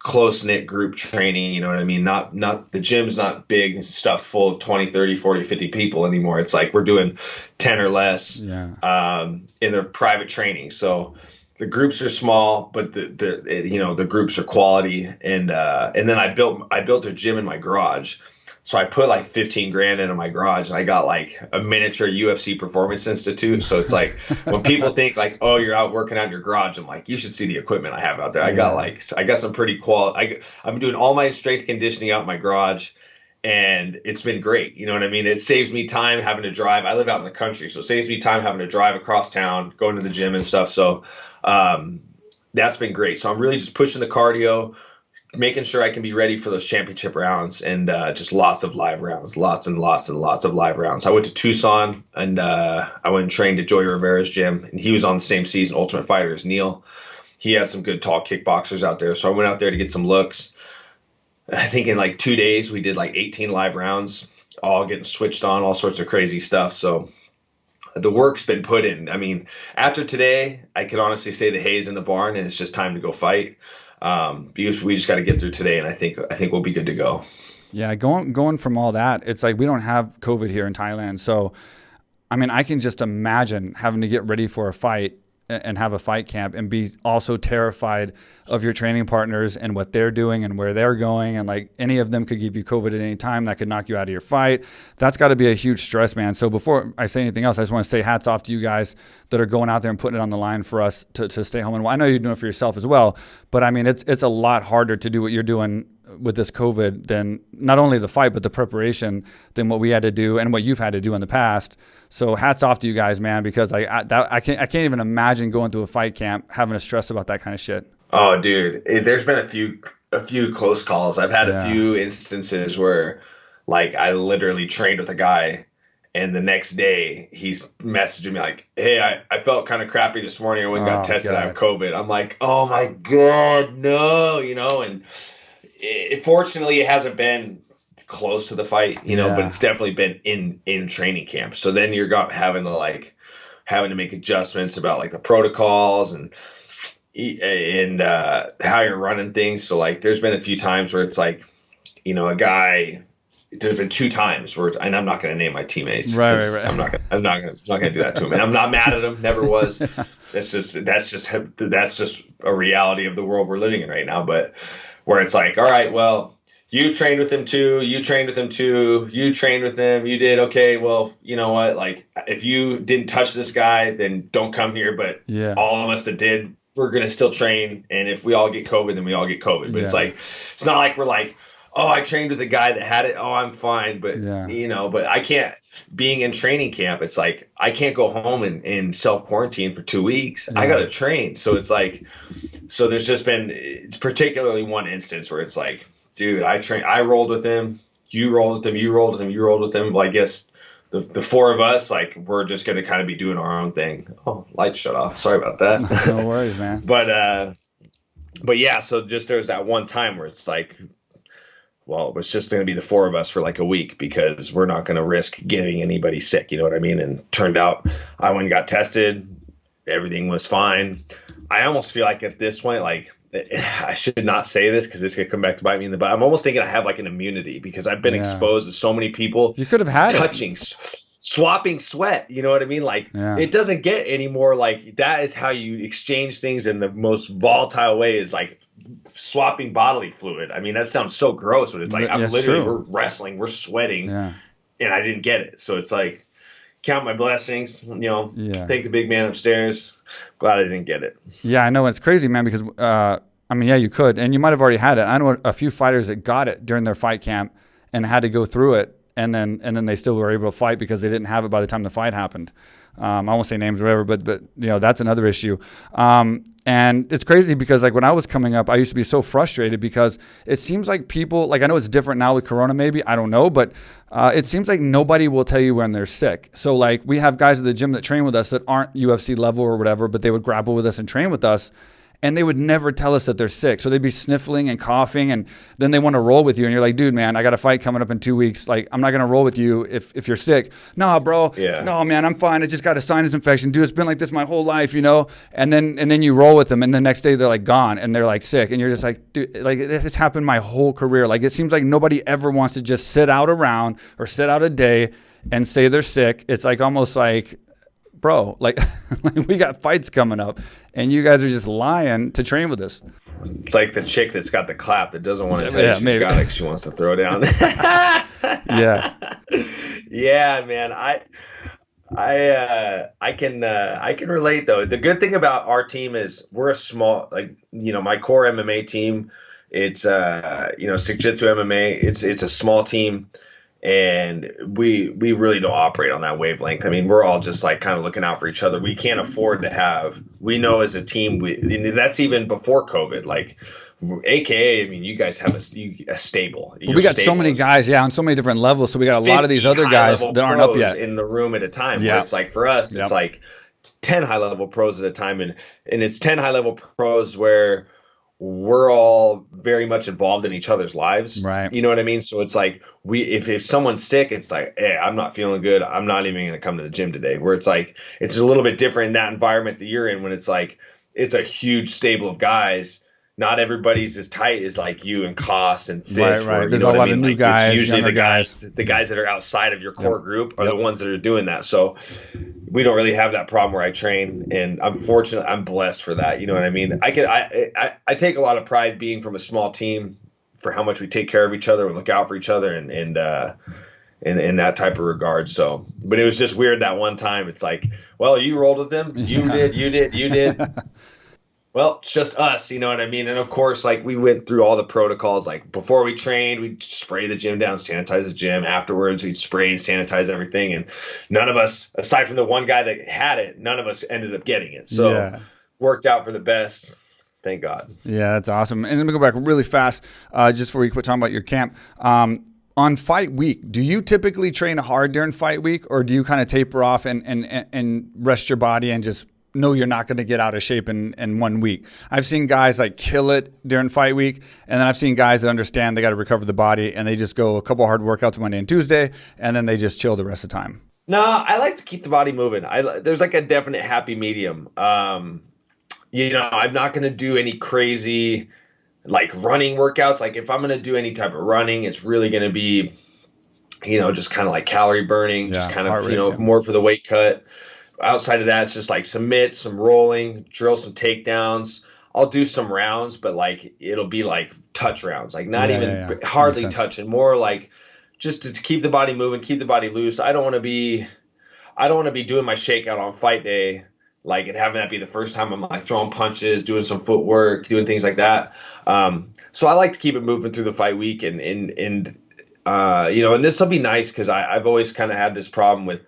close knit group training, you know what I mean? Not the gym's not big stuff full of 20, 30, 40, 50 people anymore. It's like we're doing 10 or less in their private training. So the groups are small, but the groups are quality. And then I built a gym in my garage. So I put like 15 grand into my garage and I got like a miniature UFC Performance Institute. So it's like when people think like, oh, you're out working out in your garage, I'm like, you should see the equipment I have out there. I got some pretty quality. I'm doing all my strength conditioning out in my garage and it's been great. You know what I mean? It saves me time having to drive. I live out in the country, so it saves me time having to drive across town, going to the gym and stuff. So that's been great. So I'm really just pushing the cardio, making sure I can be ready for those championship rounds and just lots of live rounds, lots and lots of live rounds. I went to Tucson and I went and trained at Joey Rivera's gym, and he was on the same season Ultimate Fighter as Neil. He had some good tall kickboxers out there. So I went out there to get some looks. I think in like 2 days we did like 18 live rounds, all getting switched on, all sorts of crazy stuff. So the work's been put in. I mean, after today, I can honestly say the hay's in the barn and it's just time to go fight. Because we just got to get through today, and I think we'll be good to go. Yeah, going from all that, it's like we don't have COVID here in Thailand, so I mean, I can just imagine having to get ready for a fight and have a fight camp and be also terrified of your training partners and what they're doing and where they're going, and like any of them could give you COVID at any time that could knock you out of your fight. That's got to be a huge stress, man. So before I say anything else, I just want to say hats off to you guys that are going out there and putting it on the line for us to stay home. And I know you're doing it for yourself as well, but I mean, it's a lot harder to do what you're doing with this COVID than not only the fight, but the preparation than what we had to do and what you've had to do in the past. So hats off to you guys, man, because I can't even imagine going to a fight camp having to stress about that kind of shit. Oh, dude, there's been a few close calls. I've had a few instances where like I literally trained with a guy and the next day he's messaging me like, hey, I felt kind of crappy this morning. I went and got tested. I have COVID. I'm like, oh my God, no, and fortunately it hasn't been close to the fight, but it's definitely been in training camp. So then you're having to make adjustments about like the protocols and how you're running things. So like there's been a few times where it's like, a guy, there's been 2 times where, and I'm not going to name my teammates. Right. I'm not going to do that to him. And I'm not mad at him. Never was. That's just a reality of the world we're living in right now. But where it's like, all right, well, you trained with him too. You trained with him too. You trained with him. You did. Okay. Well, you know what? Like if you didn't touch this guy, then don't come here. But all of us that did, we're going to still train. And if we all get COVID, then we all get COVID. But it's like, it's not like we're like, oh, I trained with a guy that had it. Oh, I'm fine. But, but I can't, being in training camp, it's like, I can't go home and self-quarantine for 2 weeks. I got to train. So it's like, so there's just been particularly one instance where it's like, dude, I rolled with him. You rolled with him. You rolled with him. You rolled with him. Well, I guess the 4 of us, like, we're just going to kind of be doing our own thing. Oh, light shut off. Sorry about that. No worries, man. But yeah, so just there's that one time where it's like, well, it's just going to be the 4 of us for like a week because we're not going to risk getting anybody sick. You know what I mean? And turned out I went and got tested. Everything was fine. I almost feel like at this point, like I should not say this because this could come back to bite me in the butt. I'm almost thinking I have like an immunity because I've been exposed to so many people. You could have had touching, swapping sweat. You know what I mean? Like it doesn't get any more like that is how you exchange things in the most volatile way is like swapping bodily fluid. I mean, that sounds so gross, but it's like I'm literally we're wrestling, we're sweating, and I didn't get it. So it's like count my blessings, you know, take the big man upstairs. Glad I didn't get it. Yeah, I know. It's crazy, man, because, I mean, yeah, you could. And you might have already had it. I know a few fighters that got it during their fight camp and had to go through it. And then they still were able to fight because they didn't have it by the time the fight happened. I won't say names or whatever, but you know, that's another issue. And it's crazy because like when I was coming up, I used to be so frustrated because it seems like people, like I know it's different now with Corona maybe, I don't know, but it seems like nobody will tell you when they're sick. So like we have guys at the gym that train with us that aren't UFC level or whatever, but they would grapple with us and train with us. And they would never tell us that they're sick. So they'd be sniffling and coughing, and then they want to roll with you. And you're like, dude, man, I got a fight coming up in 2 weeks. Like, I'm not going to roll with you if you're sick. No, bro. Yeah. No, man, I'm fine. I just got a sinus infection. Dude, it's been like this my whole life, you know? And then you roll with them, and the next day they're like gone, and they're like sick. And you're just like, dude, like it has happened my whole career. Like, it seems like nobody ever wants to just sit out around or sit out a day and say they're sick. It's like almost like, bro, like we got fights coming up and you guys are just lying to train with us. It's like the chick that's got the clap that doesn't want to tell you she's got it, she wants to throw down. Yeah, man. I can relate though. The good thing about our team is we're a small, like, you know, my core MMA team, it's you know, Jiu-Jitsu MMA, it's a small team. And we really don't operate on that wavelength. I mean, we're all just like kind of looking out for each other. We can't afford to have, we know as a team, and that's even before COVID, like AKA, I mean, you guys have a stable. Well, we got so many guys, on so many different levels. So we got a lot of these other guys that aren't up yet in the room at a time. Yeah. Where it's like for us, it's like 10 high level pros at a time. And it's 10 high level pros where we're all very much involved in each other's lives. Right. You know what I mean? So it's like if someone's sick, it's like, hey, I'm not feeling good. I'm not even going to come to the gym today. Where it's like, it's a little bit different in that environment that you're in when it's like, it's a huge stable of guys. Not everybody's as tight as like you and Cost and Fitch. Right. Where, There's a lot of new guys. It's usually the guys that are outside of your core group are the ones that are doing that. So we don't really have that problem where I train, and I'm fortunate. I'm blessed for that. You know what I mean? I take a lot of pride being from a small team for how much we take care of each other and look out for each other, and in that type of regard. So, but it was just weird that one time. It's like, well, you rolled with them. You did. Well, it's just us, you know what I mean? And of course, like we went through all the protocols. Like before we trained, we'd spray the gym down, sanitize the gym. Afterwards, we'd spray and sanitize everything. And none of us, aside from the one guy that had it, none of us ended up getting it. So worked out for the best. Thank God. Yeah, that's awesome. And let me go back really fast, just before we quit talking about your camp. On fight week, do you typically train hard during fight week, or do you kind of taper off and rest your body and just know you're not going to get out of shape in 1 week? I've seen guys like kill it during fight week, and then I've seen guys that understand they got to recover the body, and they just go a couple hard workouts Monday and Tuesday, and then they just chill the rest of the time. No, I like to keep the body moving. There's like a definite happy medium. You know, I'm not going to do any crazy like running workouts. Like if I'm going to do any type of running, it's really going to be, you know, just kind of like calorie burning, just kind of, you know, more for the weight cut. Outside of that, it's just like some mitts, some rolling, drill some takedowns. I'll do some rounds, but like it'll be like touch rounds, like not hardly touching, more like just to keep the body moving, keep the body loose. I don't want to be doing my shakeout on fight day, like and having that be the first time I'm like throwing punches, doing some footwork, doing things like that. So I like to keep it moving through the fight week, and you know, and this will be nice because I've always kind of had this problem with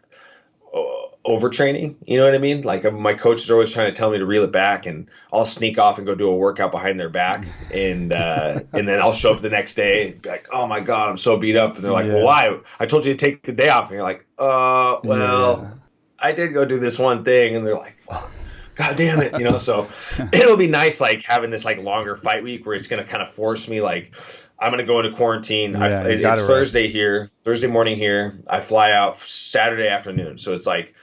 overtraining, you know what I mean? Like my coaches are always trying to tell me to reel it back, and I'll sneak off and go do a workout behind their back, and then I'll show up the next day, be like, oh my God, I'm so beat up, and they're like, well, why? I told you to take the day off, and you're like, I did go do this one thing, and they're like, well, God damn it, you know. So it'll be nice, like having this like longer fight week where it's gonna kind of force me, like I'm going to go into quarantine. It's Thursday here, Thursday morning here. I fly out Saturday afternoon. So it's like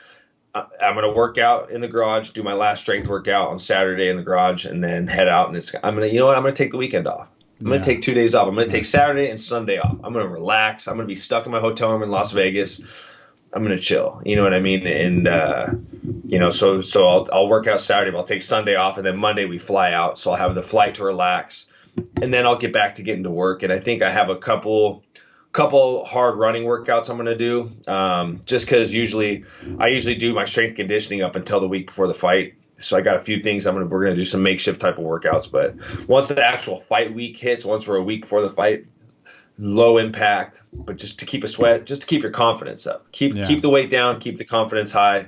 I'm going to work out in the garage, do my last strength workout on Saturday in the garage, and then head out. And I'm going to, you know what? I'm going to take the weekend off. I'm going to take 2 days off. I'm going to take Saturday and Sunday off. I'm going to relax. I'm going to be stuck in my hotel room in Las Vegas. I'm going to chill. You know what I mean? And, you know, so I'll work out Saturday, but I'll take Sunday off. And then Monday we fly out. So I'll have the flight to relax. And then I'll get back to getting to work. And I think I have a couple hard running workouts I'm going to do, just because I usually do my strength conditioning up until the week before the fight. So I got a few things we're going to do some makeshift type of workouts. But once the actual fight week hits, once we're a week before the fight, low impact, but just to keep a sweat, just to keep your confidence up, keep the weight down, keep the confidence high.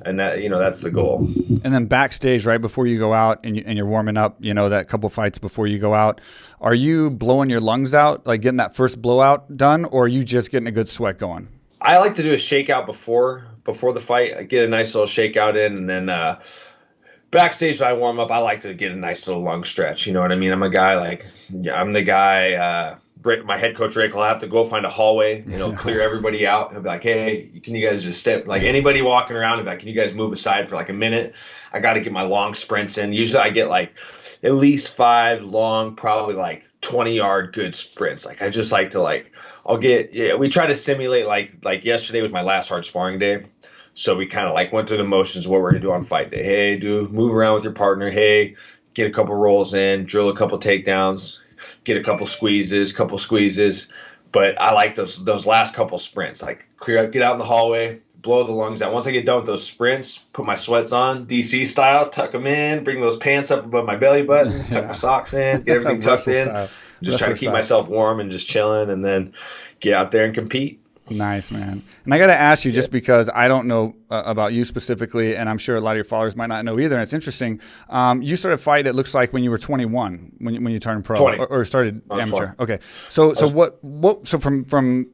And that, you know, that's the goal. And then backstage, right before you go out and you're warming up, you know, that couple fights before you go out, are you blowing your lungs out, like getting that first blowout done, or are you just getting a good sweat going? I like to do a shakeout before the fight. I get a nice little shakeout in, and then backstage when I warm up, I like to get a nice little lung stretch. You know what I mean? I'm the guy. My head coach Rick will have to go find a hallway, you know, clear everybody out. He'll be like, hey, can you guys just step, like anybody walking around, he'll be like, can you guys move aside for like a minute? I got to get my long sprints in. Usually I get like at least 5 long, probably like 20-yard good sprints. Like I just like to we try to simulate like yesterday was my last hard sparring day. So we kind of like went through the motions of what we're going to do on fight day. Hey, move around with your partner. Hey, get a couple rolls in, drill a couple takedowns, get a couple squeezes. But I like those last couple sprints, like clear up, get out in the hallway, blow the lungs out. Once I get done with those sprints, put my sweats on, DC style, tuck them in, bring those pants up above my belly button, tuck my socks in, get everything tucked in. Just try to keep myself warm and just chilling, and then get out there and compete. Nice, man. And I got to ask you, just because I don't know about you specifically, and I'm sure a lot of your followers might not know either, and it's interesting. You started fight, it looks like, when you were 21, when you turned pro, 20. or started amateur. 20. Okay. So from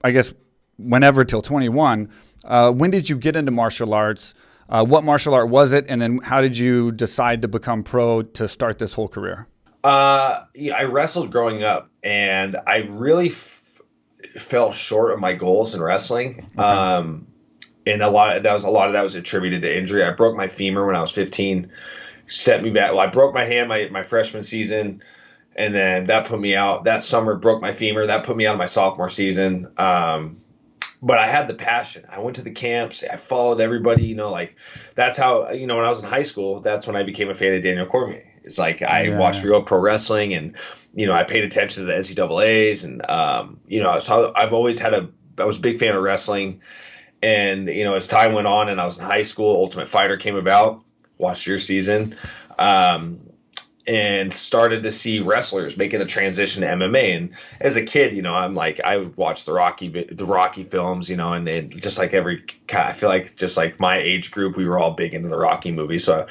I guess whenever till 21, when did you get into martial arts? What martial art was it? And then how did you decide to become pro to start this whole career? I wrestled growing up, and I really fell short of my goals in wrestling. Okay. And a lot of that was attributed to injury. I broke my femur when I was 15, set me back. Well, I broke my hand my freshman season, and then that put me out. That summer, broke my femur. That put me out of my sophomore season. But I had the passion. I went to the camps. I followed everybody. You know, like that's how, you know, when I was in high school, that's when I became a fan of Daniel Cormier. It's like I watched real pro wrestling, and you know, I paid attention to the NCAAs, and you know, so I was a big fan of wrestling. And you know, as time went on and I was in high school, Ultimate Fighter came about. Watched your season, and started to see wrestlers making the transition to MMA. And as a kid, you know, I would watch the Rocky films, you know, and then just like I feel like just like my age group, we were all big into the Rocky movies. So,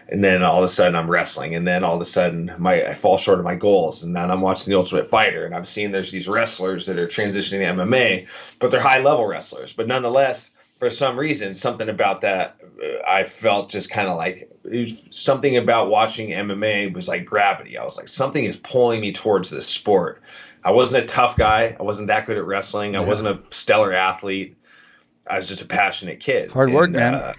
and then all of a sudden I'm wrestling, and then all of a sudden I fall short of my goals, and then I'm watching the Ultimate Fighter, and I'm seeing there's these wrestlers that are transitioning to MMA, but they're high level wrestlers. But nonetheless, for some reason, something about that, I felt just kind of like something about watching MMA was like gravity. I was like, something is pulling me towards this sport. I wasn't a tough guy. I wasn't that good at wrestling. I wasn't a stellar athlete. I was just a passionate kid. Hard work, man.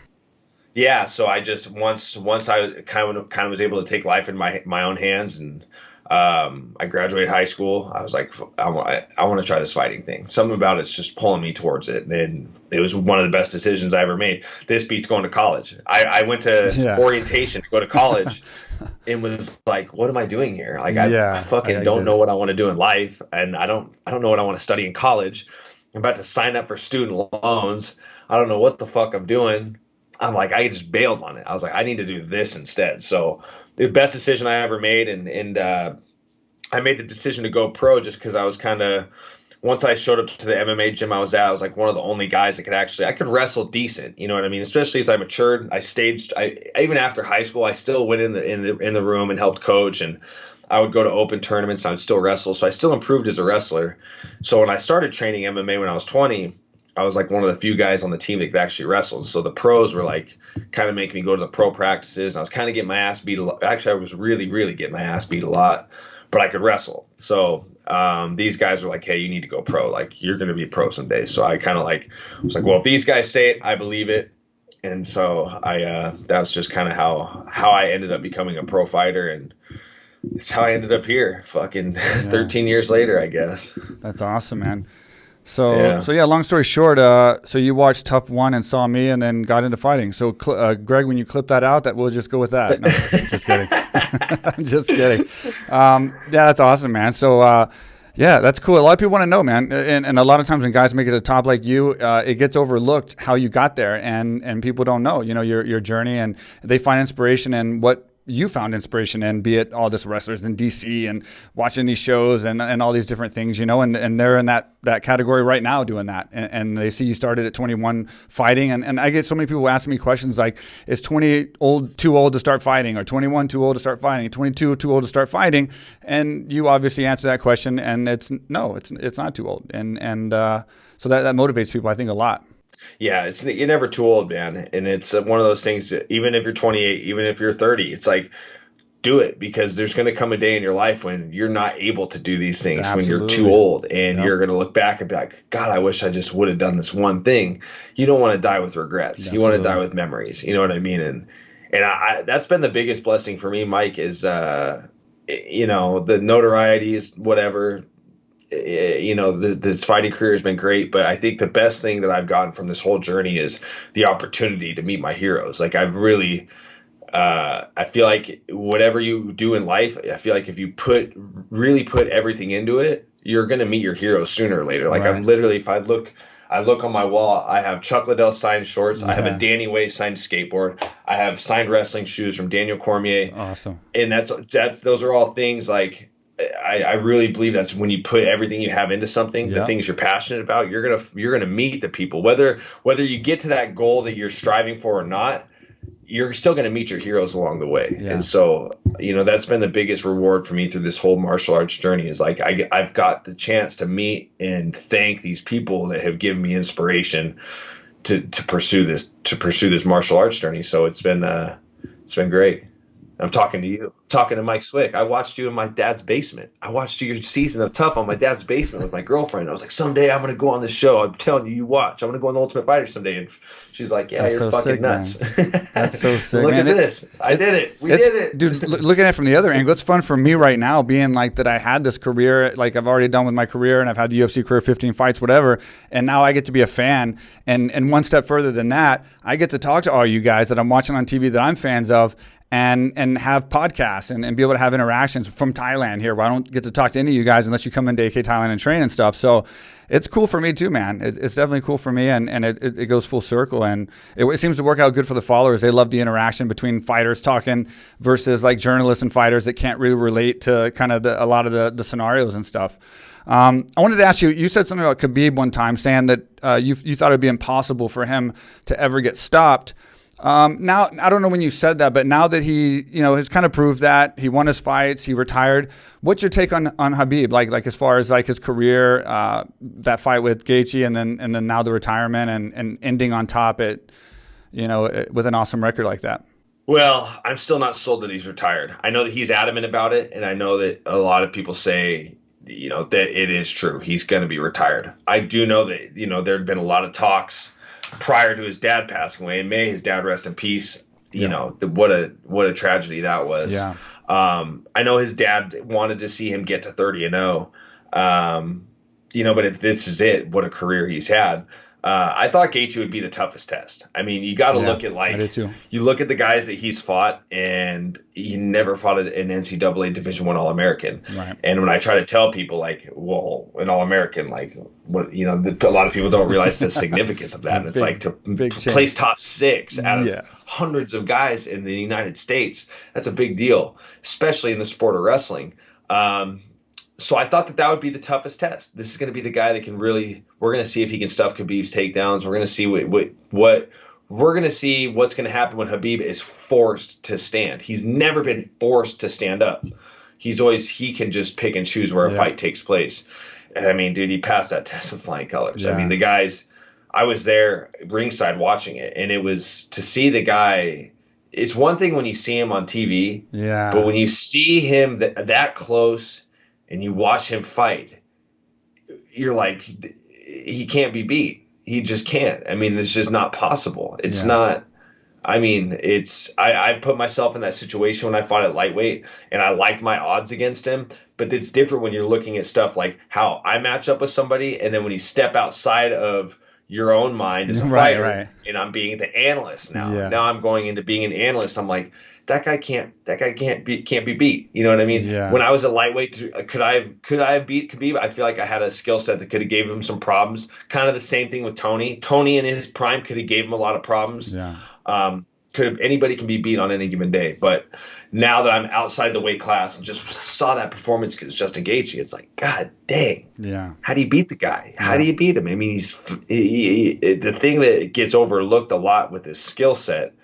Yeah. So I just once I kind of was able to take life in my own hands, and I graduated high school. I was like, I want to try this fighting thing. Something about it's just pulling me towards it. And it was one of the best decisions I ever made. This beats going to college. I went to orientation to go to college and was like, what am I doing here? Like, I fucking don't know what I want to do in life. And I don't know what I want to study in college. I'm about to sign up for student loans. I don't know what the fuck I'm doing. I'm like, I just bailed on it. I was like, I need to do this instead. So the best decision I ever made. And I made the decision to go pro just because I was kind of, once I showed up to the MMA gym I was at, I was like one of the only guys that I could wrestle decent. You know what I mean? Especially as I matured, even after high school, I still went in the room and helped coach, and I would go to open tournaments and I would still wrestle. So I still improved as a wrestler. So when I started training MMA when I was 20, I was like one of the few guys on the team that could actually wrestle. So the pros were like kind of making me go to the pro practices. And I was kind of getting my ass beat a lot. Actually, I was really, really getting my ass beat a lot, but I could wrestle. So these guys were like, hey, you need to go pro. Like, you're going to be pro someday. So I kind of was like, well, if these guys say it, I believe it. And so that was just kind of how I ended up becoming a pro fighter, and it's how I ended up here, fucking 13 years later, I guess. That's awesome, man. So Yeah. so yeah, long story short, so you watched Tough One and saw me and then got into fighting. So Greg, when you clip that out, that we'll just go with that. No, just kidding. I'm just kidding. Yeah, that's awesome, man. So yeah, that's cool. A lot of people want to know, man. And a lot of times when guys make it to the top like you, it gets overlooked how you got there, and people don't know, your journey, and they find inspiration in what you found inspiration in, be it all this wrestlers in DC and watching these shows and all these different things, and they're in that category right now doing that. And they see you started at 21 fighting. And I get so many people asking me questions like, is 20 too old to start fighting, or 21 too old to start fighting, 22 too old to start fighting? And you obviously answer that question, and it's not too old. And so that motivates people, I think, a lot. Yeah, you're never too old, man. And it's one of those things that even if you're 28, even if you're 30, it's like, do it, because there's going to come a day in your life when you're not able to do these things. Absolutely. When you're too old, and you're going to look back and be like, God, I wish I just would have done this one thing. You don't want to die with regrets. Absolutely. You want to die with memories. You know what I mean? And I that's been the biggest blessing for me, Mike, is, the notoriety is whatever. This fighting career has been great, but I think the best thing that I've gotten from this whole journey is the opportunity to meet my heroes. Like, I've really, I feel like whatever you do in life, I feel like if you really put everything into it, you're going to meet your heroes sooner or later. Like, right. I'm literally, if I look on my wall, I have Chuck Liddell signed shorts. Yeah. I have a Danny Way signed skateboard. I have signed wrestling shoes from Daniel Cormier. That's awesome. And those are all things like, I really believe that's when you put everything you have into something, the things you're passionate about, you're gonna meet the people. Whether you get to that goal that you're striving for or not, you're still gonna meet your heroes along the way. Yeah. And so, that's been the biggest reward for me through this whole martial arts journey, is like I've got the chance to meet and thank these people that have given me inspiration to pursue this martial arts journey. So it's been great. I'm talking to you, talking to Mike Swick. I watched you in my dad's basement. I watched your season of Tough on my dad's basement with my girlfriend. I was like, someday I'm going to go on this show. I'm telling you, watch. I'm going to go on The Ultimate Fighter someday. And she's like, yeah, you're so fucking sick, nuts. That's so sick. Look at this. I did it. We did it. Dude, looking at it from the other angle, it's fun for me right now, being like that I had this career, like I've already done with my career, and I've had the UFC career, 15 fights, whatever. And now I get to be a fan. And one step further than that, I get to talk to all you guys that I'm watching on TV that I'm fans of, and have podcasts and be able to have interactions from Thailand here, where I don't get to talk to any of you guys unless you come into AK Thailand and train and stuff. So it's cool for me too, man. It's definitely cool for me, and it goes full circle, and it seems to work out good for the followers. They love the interaction between fighters talking versus like journalists and fighters that can't really relate to kind of a lot of the scenarios and stuff. I wanted to ask you, you said something about Khabib one time, saying that you thought it would be impossible for him to ever get stopped. Now, I don't know when you said that, but now that he, has kind of proved that he won his fights, he retired. What's your take on Khabib? Like as far as like his career, that fight with Gaethje, and then now the retirement and ending on top with an awesome record like that. Well, I'm still not sold that he's retired. I know that he's adamant about it, and I know that a lot of people say, that it is true. He's going to be retired. I do know that, there had been a lot of talks prior to his dad passing away. And may his dad rest in peace. What a tragedy that was. Yeah. I know his dad wanted to see him get to 30-0. But if this is it, what a career he's had. I thought Gaethje would be the toughest test. I mean, you got to look at you look at the guys that he's fought, and he never fought an NCAA Division I All-American. Right. And when I try to tell people, like, well, an All-American, like, what, a lot of people don't realize the significance of that. And it's like to place top 6 out of hundreds of guys in the United States. That's a big deal, especially in the sport of wrestling. So I thought that would be the toughest test. This is going to be the guy that can really. We're going to see if he can stuff Khabib's takedowns. We're going to see what we're going to see what's going to happen when Khabib is forced to stand. He's never been forced to stand up. He can just pick and choose where a fight takes place. And I mean, dude, he passed that test with flying colors. Yeah. I mean, the guys. I was there ringside watching it, and it was to see the guy. It's one thing when you see him on TV, but when you see him that close. And you watch him fight, you're like, he can't be beat. he just can't. I mean, it's just not possible. It's not. I mean, I've put myself in that situation when I fought at lightweight, and I liked my odds against him. But it's different when you're looking at stuff like how I match up with somebody, and then when you step outside of your own mind as a fighter, and I'm being the analyst now. Yeah. Now I'm going into being an analyst. I'm like, that guy can't be beat. You know what I mean? Yeah. When I was a lightweight, could I have beat Khabib? I feel like I had a skill set that could have gave him some problems. Kind of the same thing with Tony. Tony in his prime could have gave him a lot of problems. Yeah. Anybody can be beat on any given day, but now that I'm outside the weight class and just saw that performance because Justin Gaethje, it's like, God dang, how do you beat the guy? How do you beat him? I mean, the thing that gets overlooked a lot with his skill set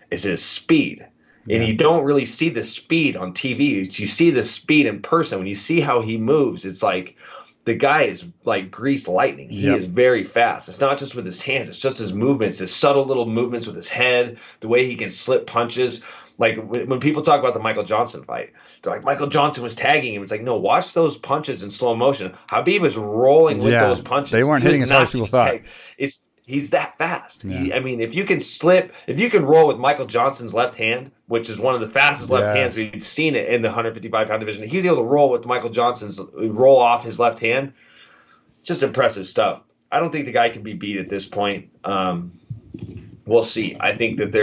is his speed, and you don't really see the speed on TV. You see the speed in person. When you see how he moves, it's like, the guy is like greased lightning. He is very fast. It's not just with his hands. It's just his movements, his subtle little movements with his head, the way he can slip punches. Like when people talk about the Michael Johnson fight, they're like, Michael Johnson was tagging him. It's like, no, watch those punches in slow motion. Khabib was rolling with those punches. They weren't hitting as hard as people thought. He's that fast. Yeah. I mean, if you can roll with Michael Johnson's left hand, which is one of the fastest left hands we've seen it in the 155-pound division. He's able to roll with Michael Johnson's roll off his left hand. Just impressive stuff. I don't think the guy can be beat at this point. We'll see. I think that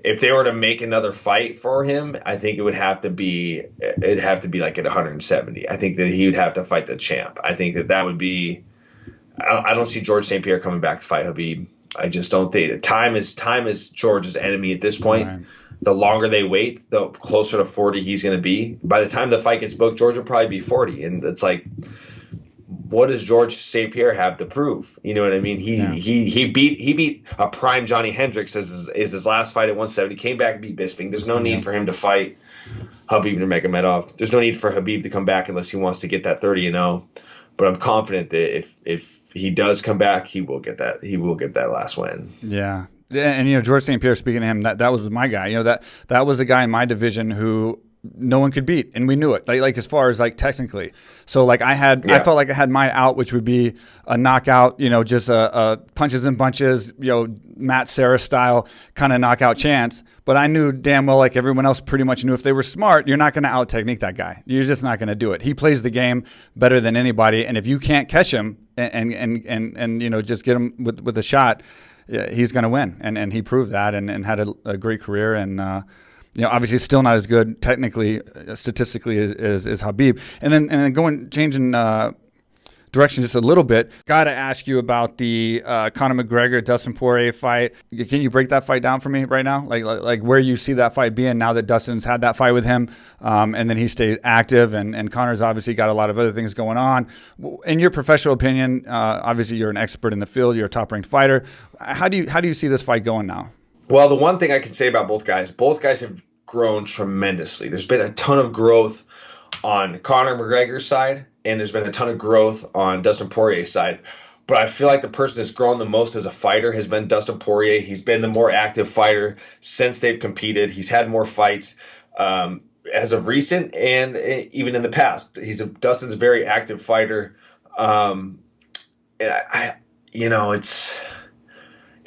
if they were to make another fight for him, I think it'd have to be like at 170. I think that he would have to fight the champ. I think that would be. I don't see George St. Pierre coming back to fight Khabib. I just don't think time is George's enemy at this point. Right. The longer they wait, the closer to 40 he's going to be. By the time the fight gets booked, George will probably be 40, and it's like, what does George St. Pierre have to prove? You know what I mean? He beat a prime Johnny Hendricks as his last fight at 170. Came back and beat Bisping. There's no need for him to fight Khabib Nurmagomedov. There's no need for Khabib to come back unless he wants to get that 30-0. But I'm confident that if he does come back, he will get that. He will get that last win. Yeah. And George St. Pierre, speaking to him, that was my guy. That was a guy in my division who no one could beat, and we knew it. Like as far as like technically. So like I felt like I had my out, which would be a knockout. Just a punches and bunches. Matt Serra style kind of knockout chance. But I knew damn well, like everyone else pretty much knew, if they were smart, you're not going to out technique that guy. You're just not going to do it. He plays the game better than anybody, and if you can't catch him and just get him with a shot, he's going to win. And he proved that and had a great career. And obviously still not as good technically, statistically as Khabib. And then changing direction just a little bit. Got to ask you about the Conor McGregor Dustin Poirier fight. Can you break that fight down for me right now? Like where you see that fight being now that Dustin's had that fight with him, and then he stayed active, and Conor's obviously got a lot of other things going on. In your professional opinion, obviously you're an expert in the field. You're a top-ranked fighter. How do you see this fight going now? Well, the one thing I can say about both guys have grown tremendously. There's been a ton of growth on Conor McGregor's side, and there's been a ton of growth on Dustin Poirier's side. But I feel like the person that's grown the most as a fighter has been Dustin Poirier. He's been the more active fighter since they've competed. He's had more fights as of recent and even in the past. Dustin's a very active fighter.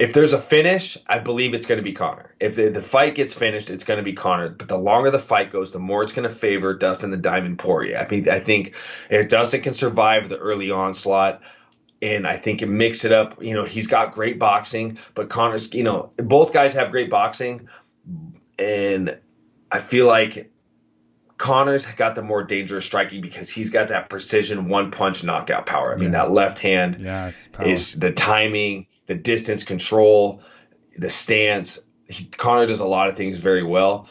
If there's a finish, I believe it's going to be Conor. If the fight gets finished, it's going to be Conor. But the longer the fight goes, the more it's going to favor Dustin the Diamond Poirier. I think if Dustin can survive the early onslaught, and I think it mix it up, he's got great boxing, but Conor's, both guys have great boxing, and I feel like Conor's got the more dangerous striking because he's got that precision one-punch knockout power. I mean, that left hand is the timing, the distance control, the stance. Conor does a lot of things very well.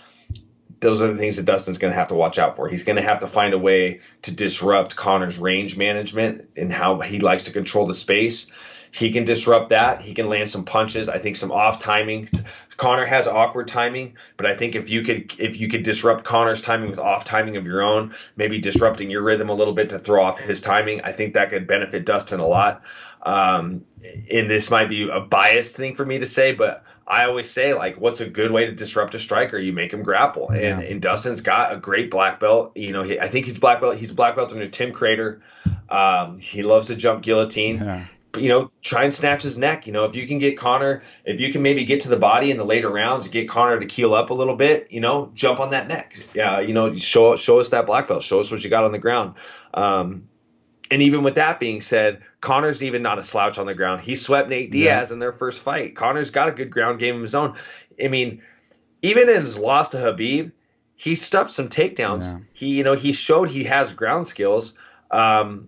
Those are the things that Dustin's going to have to watch out for. He's going to have to find a way to disrupt Conor's range management and how he likes to control the space. He can disrupt that. He can land some punches. I think some off timing. Conor has awkward timing, but I think if you could disrupt Conor's timing with off timing of your own, maybe disrupting your rhythm a little bit to throw off his timing, I think that could benefit Dustin a lot. And this might be a biased thing for me to say, but I always say, like, what's a good way to disrupt a striker? You make him grapple. And Dustin's got a great black belt. I think he's black belt. He's a black belt under Tim Crater. He loves to jump guillotine. Yeah. try and snatch his neck. If you can get Conor, if you can maybe get to the body in the later rounds, get Conor to keel up a little bit, jump on that neck. Yeah, show us that black belt. Show us what you got on the ground. And even with that being said, Conor's even not a slouch on the ground. He swept Nate Diaz in their first fight. Conor's got a good ground game of his own. I mean, even in his loss to Khabib, he stuffed some takedowns. Yeah. He showed he has ground skills. But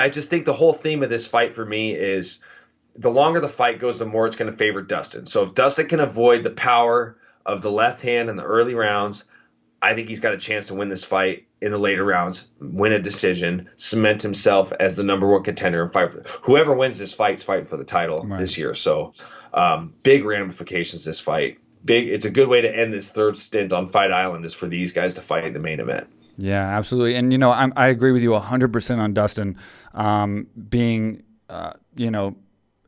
I just think the whole theme of this fight for me is the longer the fight goes, the more it's going to favor Dustin. So if Dustin can avoid the power of the left hand in the early rounds, I think he's got a chance to win this fight in the later rounds, win a decision, cement himself as the number one contender, and fight. Whoever wins this fight's fighting for the title this year. So big ramifications this fight. It's a good way to end this third stint on Fight Island is for these guys to fight in the main event. Yeah, absolutely. And, I agree with you 100% on Dustin being,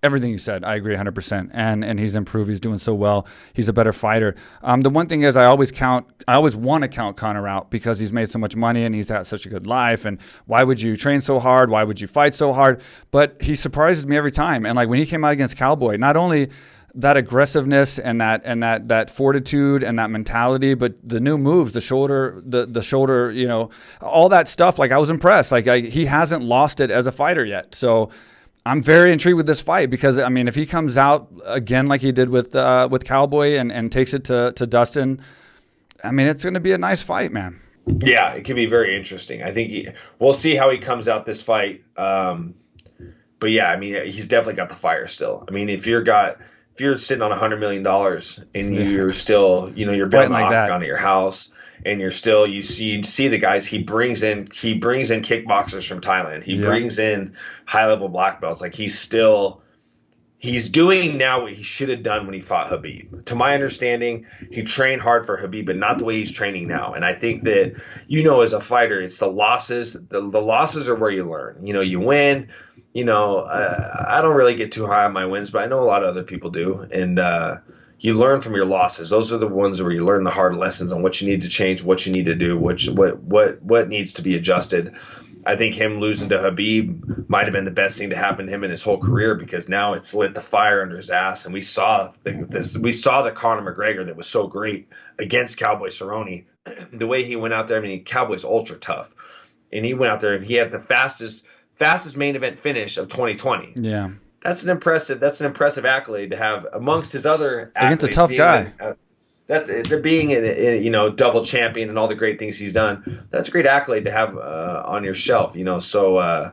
everything you said. I agree 100%. And he's improved. He's doing so well. He's a better fighter. The one thing is I always want to count Conor out because he's made so much money and he's had such a good life. And why would you train so hard? Why would you fight so hard? But he surprises me every time. And like when he came out against Cowboy, not only that aggressiveness and that fortitude and that mentality, but the new moves, the shoulder, all that stuff. Like I was impressed. Like he hasn't lost it as a fighter yet. So I'm very intrigued with this fight because I mean, if he comes out again like he did with Cowboy and takes it to Dustin, I mean, it's going to be a nice fight, man. Yeah, it could be very interesting. I think we'll see how he comes out this fight. But yeah, I mean, he's definitely got the fire still. I mean, if you're sitting on $100 million and you're still, you're building an octagon at your house and you see the guys, he brings in kickboxers from Thailand. He brings in high level black belts. Like he's doing now what he should have done when he fought Khabib. To my understanding, he trained hard for Khabib, but not the way he's training now. And I think that, as a fighter, it's the losses. The losses are where you learn. You win. I don't really get too high on my wins, but I know a lot of other people do. And you learn from your losses. Those are the ones where you learn the hard lessons on what you need to change, what you need to do, what needs to be adjusted. I think him losing to Khabib might have been the best thing to happen to him in his whole career because now it's lit the fire under his ass. And we saw the Conor McGregor that was so great against Cowboy Cerrone. The way he went out there, I mean, Cowboy's ultra tough. And he went out there and he had the fastest main event finish of 2020. Yeah. That's an impressive accolade to have amongst his other accolades. Against a tough guy. Being double champion and all the great things he's done. That's a great accolade to have on your shelf, So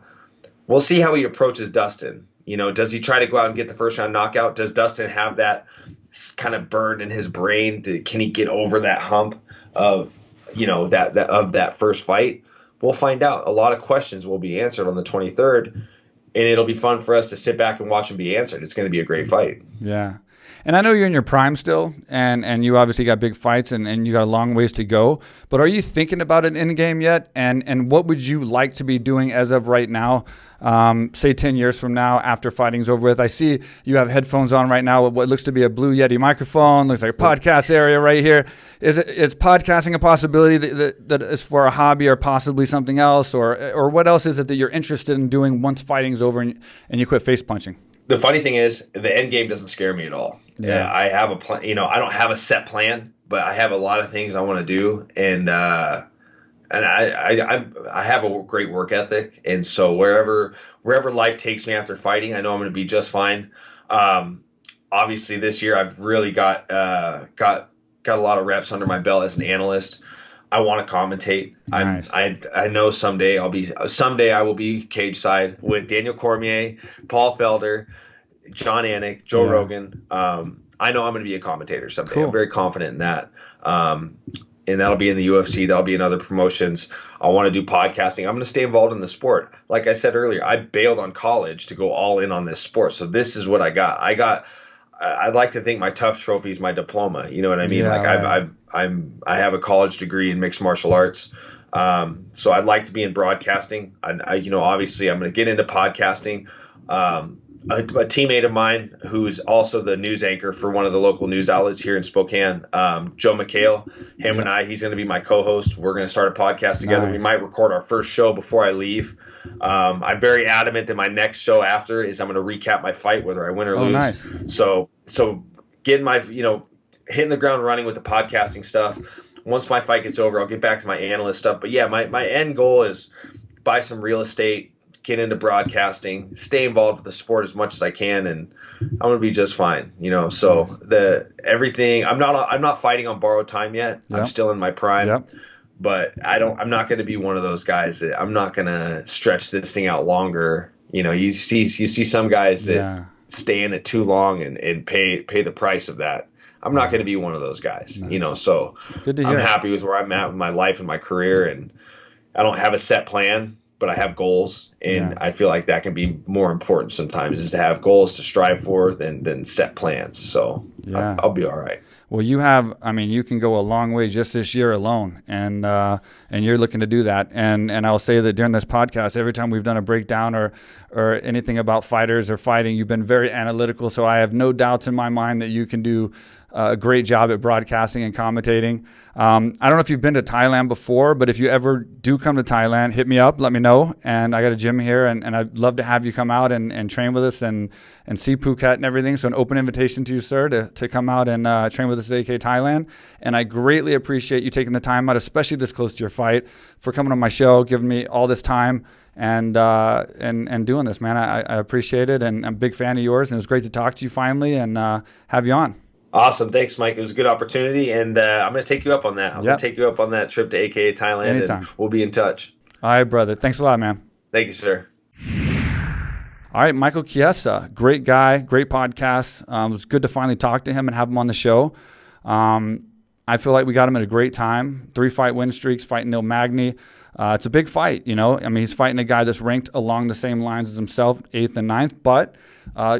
we'll see how he approaches Dustin. Does he try to go out and get the first round knockout? Does Dustin have that kind of burn in his brain? Can he get over that hump of that first fight? We'll find out. A lot of questions will be answered on the 23rd, and it'll be fun for us to sit back and watch them be answered. It's going to be a great fight. Yeah. And I know you're in your prime still, and you obviously got big fights, and you got a long ways to go. But are you thinking about an end game yet? And what would you like to be doing as of right now, say 10 years from now after fighting's over with? I see you have headphones on right now with what looks to be a Blue Yeti microphone. Looks like a podcast area right here. Is podcasting a possibility that is for a hobby or possibly something else? Or what else is it that you're interested in doing once fighting's over and you quit face punching? The funny thing is, the end game doesn't scare me at all. Yeah, I have a plan. I don't have a set plan, but I have a lot of things I want to do, and I have a great work ethic, and so wherever life takes me after fighting, I know I'm going to be just fine. Obviously, this year I've really got a lot of reps under my belt as an analyst. I want to commentate. Nice. I know someday I will be cage side with Daniel Cormier, Paul Felder, John Anik, Joe Rogan. I know I'm going to be a commentator someday. Cool. I'm very confident in that. And that'll be in the UFC. That'll be in other promotions. I want to do podcasting. I'm going to stay involved in the sport. Like I said earlier, I bailed on college to go all in on this sport. So this is what I got. I'd like to think my tough trophy is my diploma. You know what I mean? Yeah, I have a college degree in mixed martial arts. So I'd like to be in broadcasting. Obviously I'm going to get into podcasting. a teammate of mine who's also the news anchor for one of the local news outlets here in Spokane, Joe McHale. Him and I, he's going to be my co-host. We're going to start a podcast together. Nice. We might record our first show before I leave. I'm very adamant that my next show after is I'm going to recap my fight, whether I win or lose. Nice. So getting my, hitting the ground running with the podcasting stuff. Once my fight gets over, I'll get back to my analyst stuff. But yeah, my end goal is buy some real estate, get into broadcasting, stay involved with the sport as much as I can, and I'm gonna be just fine. So everything. I'm not fighting on borrowed time yet. Yep. I'm still in my prime. Yep. But I'm not going to be one of those guys that I'm not going to stretch this thing out longer. You see some guys that stay in it too long and pay the price of that. I'm not going to be one of those guys. Nice. So good to hear. I'm happy with where I'm at with my life and my career, and I don't have a set plan, but I have goals, and I feel like that can be more important sometimes, is to have goals to strive for than set plans. So I'll be all right. Well, you can go a long way just this year alone, and you're looking to do that. And I'll say that during this podcast, every time we've done a breakdown or anything about fighters or fighting, you've been very analytical. So I have no doubts in my mind that you can do a great job at broadcasting and commentating. I don't know if you've been to Thailand before, but if you ever do come to Thailand, hit me up, let me know. And I got a gym here, and I'd love to have you come out and train with us and see Phuket and everything. So an open invitation to you, sir, to come out and train with us at AK Thailand. And I greatly appreciate you taking the time out, especially this close to your fight, for coming on my show, giving me all this time and doing this, man. I appreciate it, and I'm a big fan of yours. And it was great to talk to you finally and have you on. Awesome. Thanks, Mike. It was a good opportunity, and I'm going to take you up on that. I'm going to take you up on that trip to AKA Thailand, anytime. And we'll be in touch. All right, brother. Thanks a lot, man. Thank you, sir. All right, Michael Chiesa, great guy, great podcast. It was good to finally talk to him and have him on the show. I feel like we got him at a great time. 3-fight win streaks, fighting Neil Magny. It's a big fight, he's fighting a guy that's ranked along the same lines as himself, 8th and 9th, but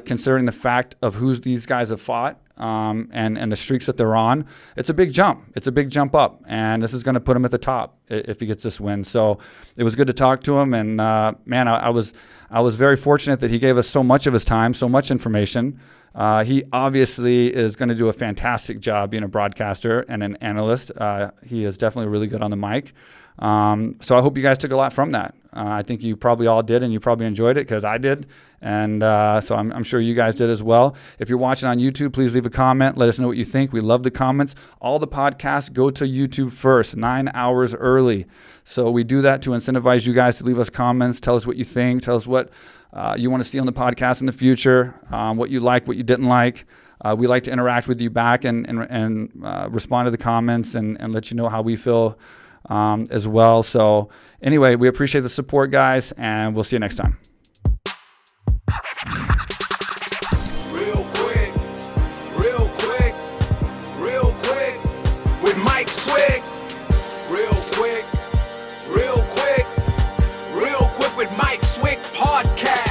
considering the fact of who these guys have fought, and the streaks that they're on, it's a big jump. It's a big jump up, and this is going to put him at the top if he gets this win. So it was good to talk to him, and I was very fortunate that he gave us so much of his time, so much information. He obviously is going to do a fantastic job being a broadcaster and an analyst. He is definitely really good on the mic. So I hope you guys took a lot from that. I think you probably all did, and you probably enjoyed it, because I did. And so I'm sure you guys did as well. If you're watching on YouTube, please leave a comment. Let us know what you think. We love the comments. All the podcasts go to YouTube first, 9 hours early. So we do that to incentivize you guys to leave us comments. Tell us what you think. Tell us what you want to see on the podcast in the future, what you like, what you didn't like. We like to interact with you back and respond to the comments and let you know how we feel as well. So anyway, we appreciate the support, guys, and we'll see you next time. With Mike Swick. Real quick with Mike Swick podcast.